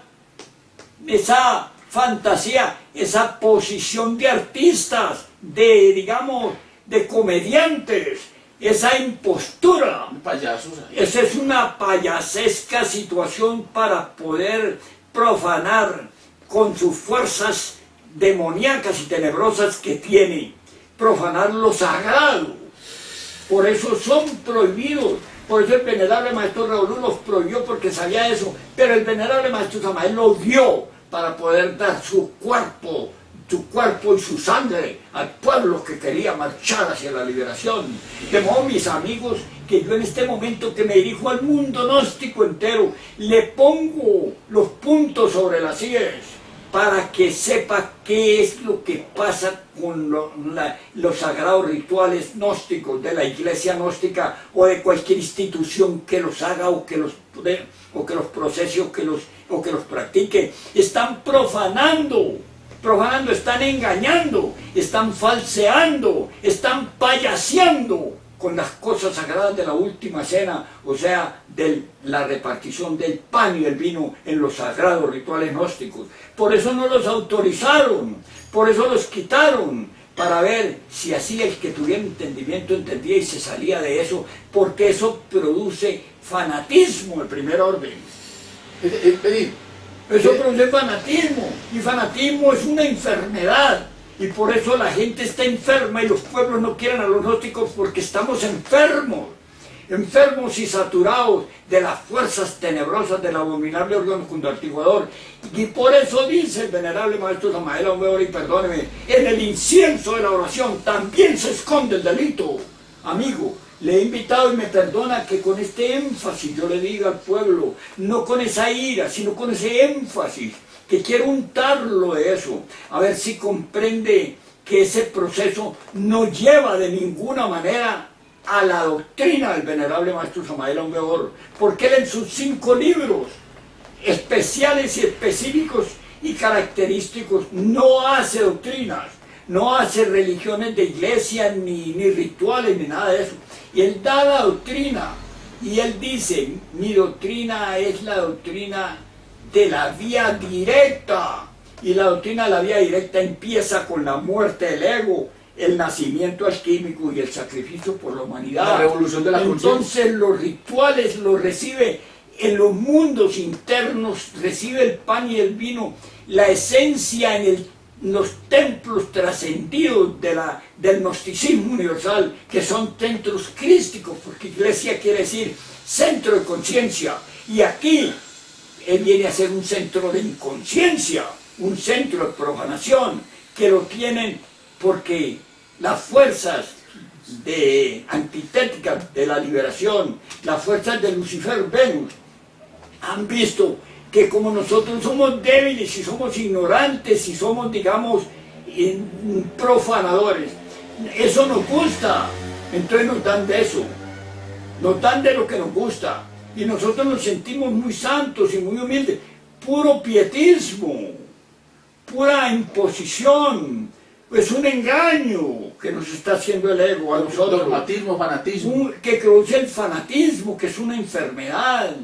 fantasía, esa posición de artistas, digamos, de comediantes, esa impostura, Payasos. esa es una payasesca situación para poder profanar con sus fuerzas demoníacas y tenebrosas que tiene, profanar lo sagrado. Por eso son prohibidos. Por eso el venerable maestro Ravolú los prohibió, porque sabía eso, pero el venerable maestro Samael lo dio para poder dar su cuerpo y su sangre al pueblo que quería marchar hacia la liberación. De modo, mis amigos, que yo en este momento que me dirijo al mundo gnóstico entero, le pongo los puntos sobre las íes para que sepa qué es lo que pasa con los sagrados rituales gnósticos de la iglesia gnóstica o de cualquier institución que los haga o que los procese o que los practique. Están profanando, están engañando, están falseando, están payaseando con las cosas sagradas de la última cena, o sea, de la repartición del pan y el vino en los sagrados rituales gnósticos. Por eso no los autorizaron, por eso los quitaron, para ver si así el que tuviera entendimiento entendía y se salía de eso, porque eso produce fanatismo de primer orden. Eso produce fanatismo, y fanatismo es una enfermedad, y por eso la gente está enferma y los pueblos no quieren a los gnósticos, porque estamos enfermos y saturados de las fuerzas tenebrosas del abominable órgano contartiguador. Y por eso dice el venerable maestro Samael Aumeor, y perdóneme, en el incienso de la oración también se esconde el delito. Amigo, le he invitado y me perdona que con este énfasis yo le diga al pueblo, no con esa ira, sino con ese énfasis, que quiero untarlo de eso, a ver si comprende que ese proceso no lleva de ninguna manera a la doctrina del venerable maestro Samael Aumeor, porque él en sus 5 libros especiales y específicos y característicos no hace doctrinas, no hace religiones de iglesia, ni rituales, ni nada de eso. Y él da la doctrina Y él dice, mi doctrina es la doctrina de la vía directa. Y la doctrina de la vía directa empieza con la muerte del ego, el nacimiento alquímico y el sacrificio por la humanidad. La revolución de la conciencia. Entonces los rituales los recibe en los mundos internos, recibe el pan y el vino, la esencia en los templos trascendidos del gnosticismo universal, que son centros crísticos, porque iglesia quiere decir centro de conciencia, y aquí él viene a ser un centro de inconsciencia, un centro de profanación, que lo tienen porque las fuerzas antitéticas de la liberación, las fuerzas de Lucifer, Venus, han visto que como nosotros somos débiles y somos ignorantes y somos, digamos, profanadores, eso nos gusta, entonces nos dan de eso, nos dan de lo que nos gusta, y nosotros nos sentimos muy santos y muy humildes. Puro pietismo, pura imposición, es un engaño que nos está haciendo el ego a nosotros. Dogmatismo, fanatismo. Que produce el fanatismo, que es una enfermedad.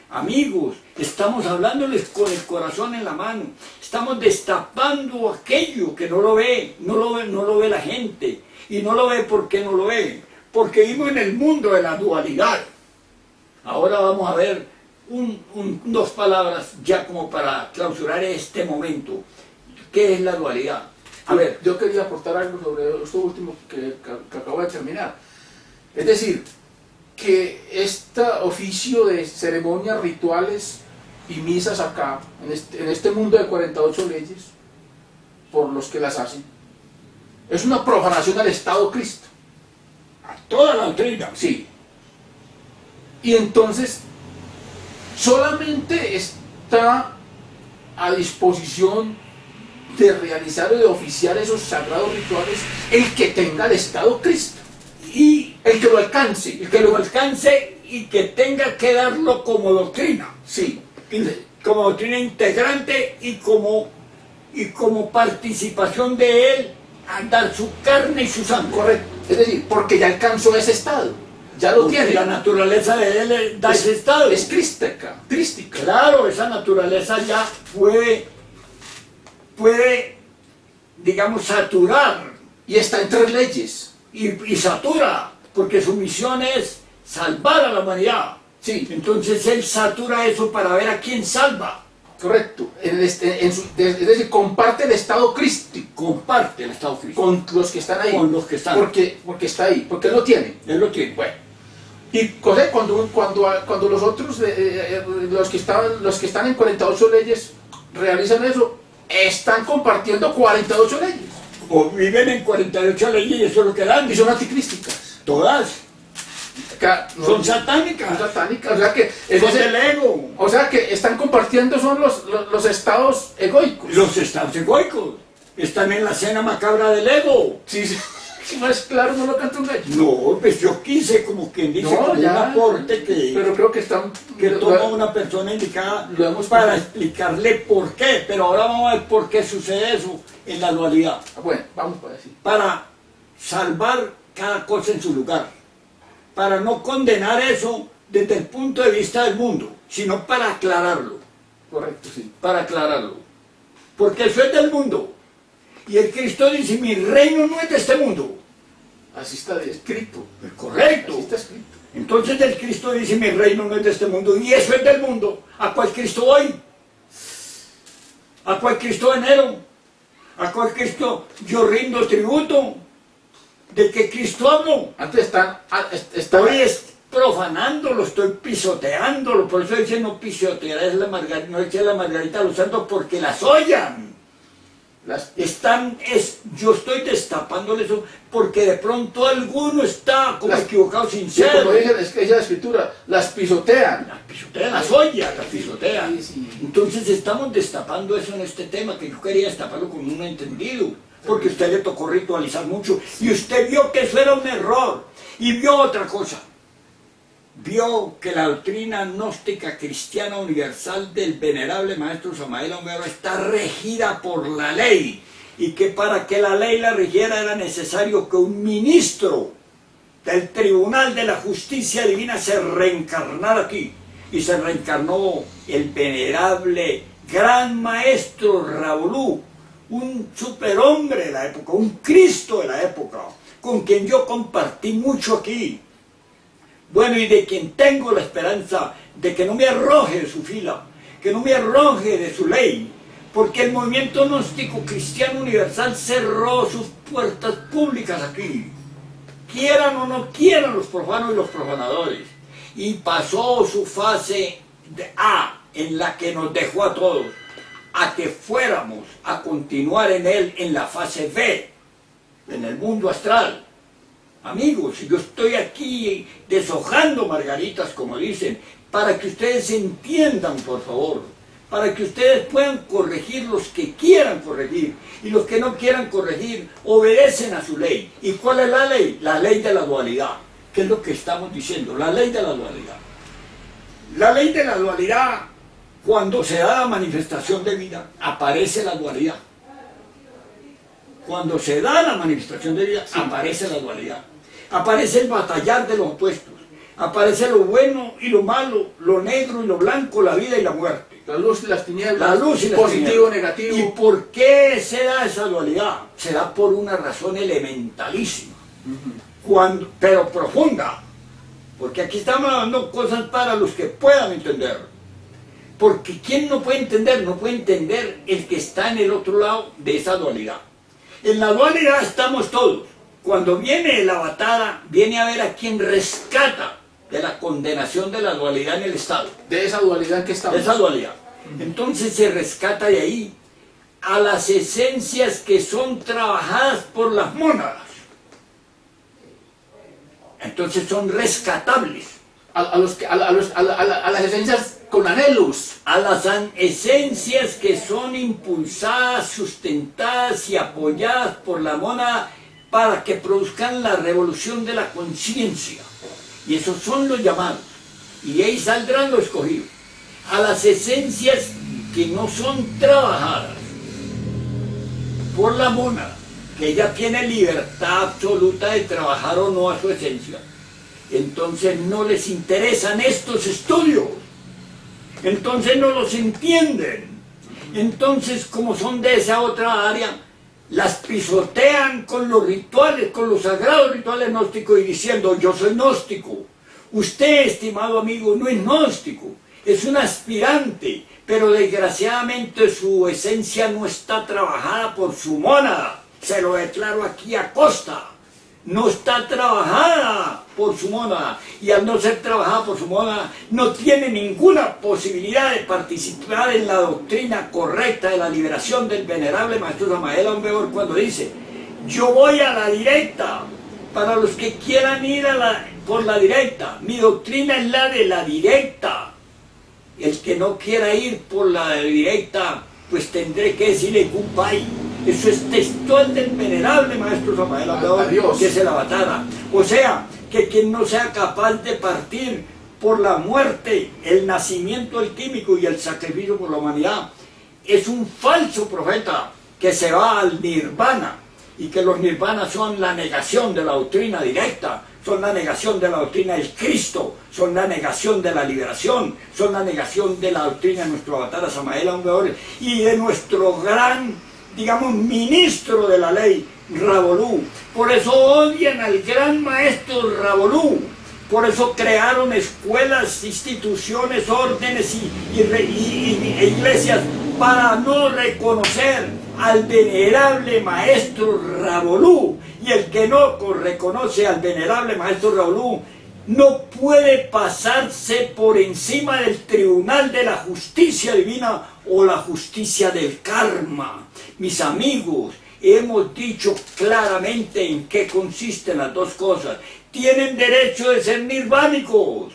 Amigos, estamos hablándoles con el corazón en la mano, estamos destapando aquello que no lo ve, no lo ve la gente, y no lo ve porque no lo ve, porque vivimos en el mundo de la dualidad. Ahora vamos a ver dos palabras ya como para clausurar este momento. ¿Qué es la dualidad? A ver, yo quería aportar algo sobre esto último que acabo de terminar. Es decir, que este oficio de ceremonias, rituales y misas acá, en este mundo de 48 leyes, por los que las hacen, es una profanación al Estado Cristo. A toda la doctrina. Sí. Y entonces, solamente está a disposición de realizar o de oficiar esos sagrados rituales el que tenga el Estado Cristo. Y el que lo alcance. El que lo alcance y que tenga que darlo como doctrina. Sí. Como doctrina integrante y como participación de él a dar su carne y su sangre. Correcto. Es decir, porque ya alcanzó ese estado. Ya lo tiene. La naturaleza de él da ese estado. Es crística. Claro, esa naturaleza ya puede, digamos, saturar. Y está en 3 leyes. Y satura, porque su misión es salvar a la humanidad. Sí. Entonces él satura eso para ver a quién salva. Correcto. Es decir, comparte el estado crístico. Comparte el estado crístico. Con los que están ahí. Con los que están. Porque está ahí. Porque él lo tiene. Él lo tiene. Bueno. Y cuando los otros, los que están en 48 leyes, realizan eso, están compartiendo 48 leyes. O viven en 48 leyes y eso es lo que dan. Y son anticrísticas. Todas. Son satánicas. Son satánicas. O sea que son del ego. O sea que están compartiendo son los estados egoicos. Los estados egoicos. Están en la cena macabra del ego. Sí, sí. Si no es claro, no lo canta un gallo. No, pues yo quise, como quien dice, no, como ya, un aporte pero creo que están... que toma una persona indicada para explicarle por qué. Pero ahora vamos a ver por qué sucede eso en la dualidad. Bueno, vamos para decir. Para salvar cada cosa en su lugar. Para no condenar eso desde el punto de vista del mundo, sino para aclararlo. Correcto, sí. Para aclararlo. Porque eso es del mundo. Y el Cristo dice, mi reino no es de este mundo. Así está escrito. Correcto. Así está escrito. Entonces el Cristo dice, mi reino no es de este mundo. Y eso es del mundo. ¿A cuál Cristo voy? ¿A cuál Cristo venero? ¿A cuál Cristo yo rindo tributo? ¿De qué Cristo hablo? Antes están Estoy profanándolo, estoy pisoteándolo. Por eso dice no pisotear, no eche la margarita a los santos porque las ollan. Yo estoy destapándole eso porque de pronto alguno está como equivocado, sincero. Como dice la escritura, las pisotean. Las pisotean, las ollas, las pisotean. Sí, sí. Entonces estamos destapando eso en este tema, que yo quería destaparlo con un entendido. Porque a usted le tocó ritualizar mucho y usted vio que eso era un error y vio otra cosa. Vio que la doctrina gnóstica cristiana universal del venerable maestro Samael Aun Weor está regida por la ley y que para que la ley la rigiera era necesario que un ministro del tribunal de la justicia divina se reencarnara aquí. Y se reencarnó el venerable gran maestro Ravolú, un superhombre de la época, un Cristo de la época, con quien yo compartí mucho aquí. Bueno, y de quien tengo la esperanza de que no me arroje de su fila, que no me arroje de su ley, porque el movimiento gnóstico cristiano universal cerró sus puertas públicas aquí, quieran o no quieran los profanos y los profanadores, y pasó su fase de A, en la que nos dejó a todos, a que fuéramos a continuar en él en la fase B, en el mundo astral. Amigos, yo estoy aquí deshojando margaritas, como dicen, para que ustedes entiendan, por favor, para que ustedes puedan corregir los que quieran corregir, y los que no quieran corregir obedecen a su ley. ¿Y cuál es la ley? La ley de la dualidad. ¿Qué es lo que estamos diciendo? La ley de la dualidad. La ley de la dualidad, cuando se da la manifestación de vida, aparece la dualidad. Cuando se da la manifestación de vida, aparece la dualidad. Aparece el batallar de los opuestos. Aparece lo bueno y lo malo, lo negro y lo blanco, la vida y la muerte. La luz y las tinieblas, la luz y las positivo, tinieblas. negativo. ¿Y por qué se da esa dualidad? Se da por una razón elementalísima, pero profunda. Porque aquí estamos hablando cosas para los que puedan entender. Porque ¿quién no puede entender? No puede entender el que está en el otro lado de esa dualidad. En la dualidad estamos todos. Cuando viene el avatar, viene a ver a quien rescata de la condenación de la dualidad en el Estado. De esa dualidad que estamos. De esa dualidad. Entonces se rescata de ahí a las esencias que son trabajadas por las mónadas. Entonces son rescatables. A las esencias con anhelos. A las esencias que son impulsadas, sustentadas y apoyadas por la mónada para que produzcan la revolución de la conciencia. Y esos son los llamados. Y ahí saldrán los escogidos. A las esencias que no son trabajadas por la mónada, que ella tiene libertad absoluta de trabajar o no a su esencia, entonces no les interesan estos estudios, entonces no los entienden, entonces como son de esa otra área, las pisotean con los rituales, con los sagrados rituales gnósticos y diciendo yo soy gnóstico. Usted, estimado amigo, no es gnóstico, es un aspirante, pero desgraciadamente su esencia no está trabajada por su mónada. Se lo declaro aquí a costa. No está trabajada por su mónada, y al no ser trabajada por su mónada no tiene ninguna posibilidad de participar en la doctrina correcta de la liberación del venerable Maestro Samael Aun Weor, cuando dice yo voy a la directa. Para los que quieran ir por la directa, mi doctrina es la de la directa. El que no quiera ir por la directa, pues tendré que decirle goodbye. Eso es textual del venerable Maestro Samael Aun Weor, que es el avatar. O sea, que quien no sea capaz de partir por la muerte, el nacimiento alquímico y el sacrificio por la humanidad, es un falso profeta que se va al nirvana, y que los nirvanas son la negación de la doctrina directa, son la negación de la doctrina del Cristo, son la negación de la liberación, son la negación de la doctrina de nuestro avatar Samael Aun Weor y de nuestro gran, digamos, ministro de la ley, Ravolú. Por eso odian al gran maestro Ravolú, por eso crearon escuelas, instituciones, órdenes e iglesias para no reconocer al venerable maestro Ravolú. Y el que no reconoce al venerable maestro Ravolú no puede pasarse por encima del tribunal de la justicia divina o la justicia del karma. Mis amigos, hemos dicho claramente en qué consisten las dos cosas. Tienen derecho de ser nirvánicos,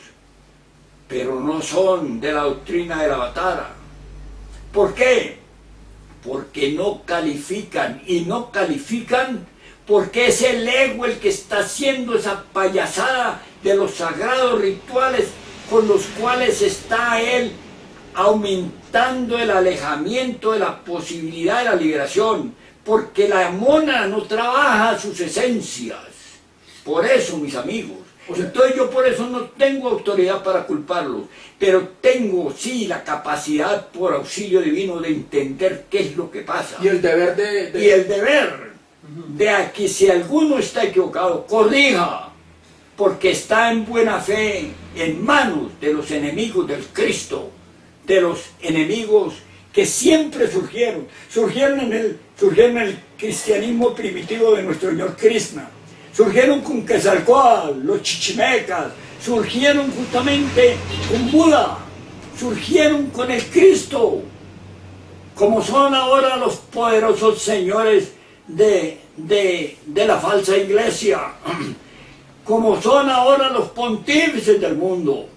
pero no son de la doctrina del avatar. ¿Por qué? Porque no califican, y no califican porque es el ego el que está haciendo esa payasada de los sagrados rituales con los cuales está él aumentando el alejamiento de la posibilidad de la liberación, porque la mónada no trabaja sus esencias. Por eso, mis amigos. Entonces yo por eso no tengo autoridad para culparlos, pero tengo sí la capacidad por auxilio divino de entender qué es lo que pasa. Y el deber Y el deber de que si alguno está equivocado, corrija, porque está en buena fe en manos de los enemigos del Cristo, de los enemigos que siempre surgieron en el cristianismo primitivo de nuestro señor Krishna. Surgieron con Quetzalcóatl, los chichimecas, surgieron justamente con Buda, surgieron con el Cristo, como son ahora los poderosos señores de la falsa iglesia, como son ahora los pontífices del mundo,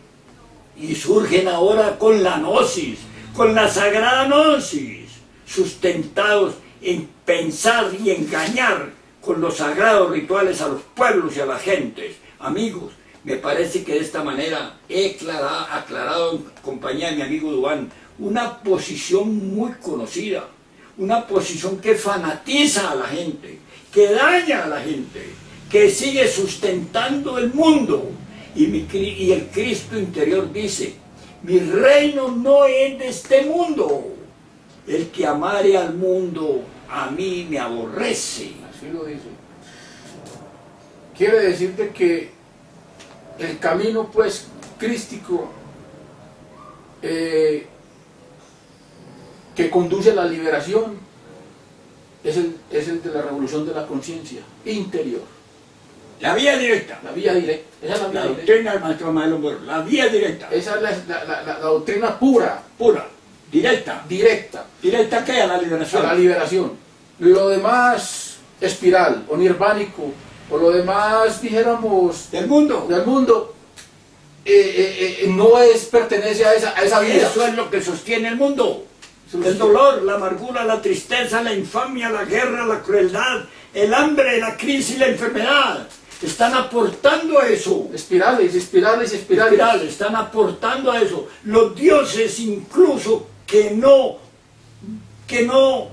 y surgen ahora con la gnosis, con la sagrada gnosis, sustentados en pensar y engañar con los sagrados rituales a los pueblos y a las gentes. Amigos, me parece que de esta manera he aclarado en compañía de mi amigo Duván una posición muy conocida, una posición que fanatiza a la gente, que daña a la gente, que sigue sustentando el mundo. Y el Cristo interior dice, mi reino no es de este mundo, el que amare al mundo a mí me aborrece. Así lo dice. Quiere decirte que el camino pues crístico que conduce a la liberación es el de la revolución de la conciencia interior. La vía directa. La vía directa. Esa es la vía La directa. doctrina del maestro Maelo Moro. La vía directa. Esa es la doctrina pura. Pura. Directa. Directa. ¿Directa qué? A la A liberación. la liberación. Lo demás, espiral o nirvánico, o lo demás, dijéramos, Del mundo. del mundo, no pertenece a esa vida. Eso es lo que sostiene el mundo. El dolor, la amargura, la tristeza, la infamia, la guerra, la crueldad, el hambre, la crisis, la enfermedad. Están aportando a eso. Espirales, espirales, espirales. Espirales, están aportando a eso. Los dioses incluso que no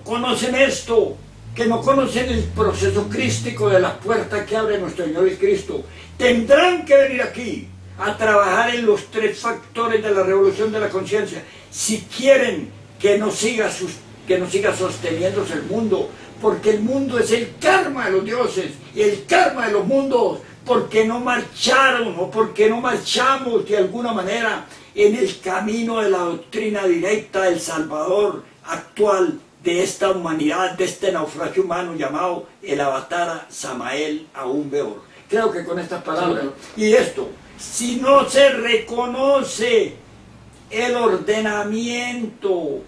conocen esto, que no conocen el proceso crístico de la puerta que abre nuestro Señor Cristo, tendrán que venir aquí a trabajar en los tres factores de la revolución de la conciencia si quieren que no siga sosteniéndose el mundo, porque el mundo es el karma de los dioses y el karma de los mundos, porque no marcharon o porque no marchamos de alguna manera en el camino de la doctrina directa del Salvador actual de esta humanidad, de este naufragio humano llamado el Avatar Samael Aún Beor. Creo que con estas palabras, y esto, si no se reconoce el ordenamiento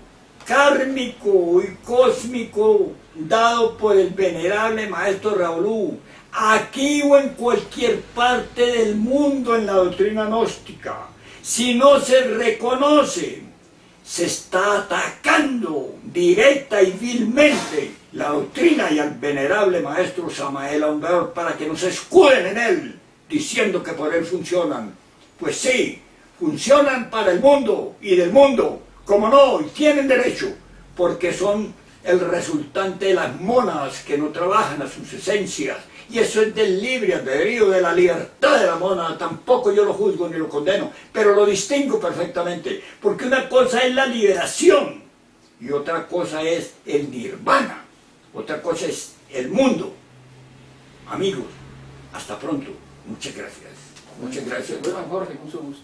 kármico y cósmico dado por el venerable maestro Raulú, aquí o en cualquier parte del mundo en la doctrina gnóstica, si no se reconoce, se está atacando directa y vilmente la doctrina y al venerable maestro Samael Aún Beor para que no se escuden en él, diciendo que por él funcionan. Pues sí, funcionan para el mundo y del mundo, como no, y tienen derecho, porque son el resultante de las mónadas que no trabajan a sus esencias, y eso es del libre albedrío, de la libertad de la mónada. Tampoco yo lo juzgo ni lo condeno, pero lo distingo perfectamente, porque una cosa es la liberación y otra cosa es el nirvana, otra cosa es el mundo. Amigos, hasta pronto, muchas gracias. Muchas gracias. Bueno, Jorge, mucho gusto.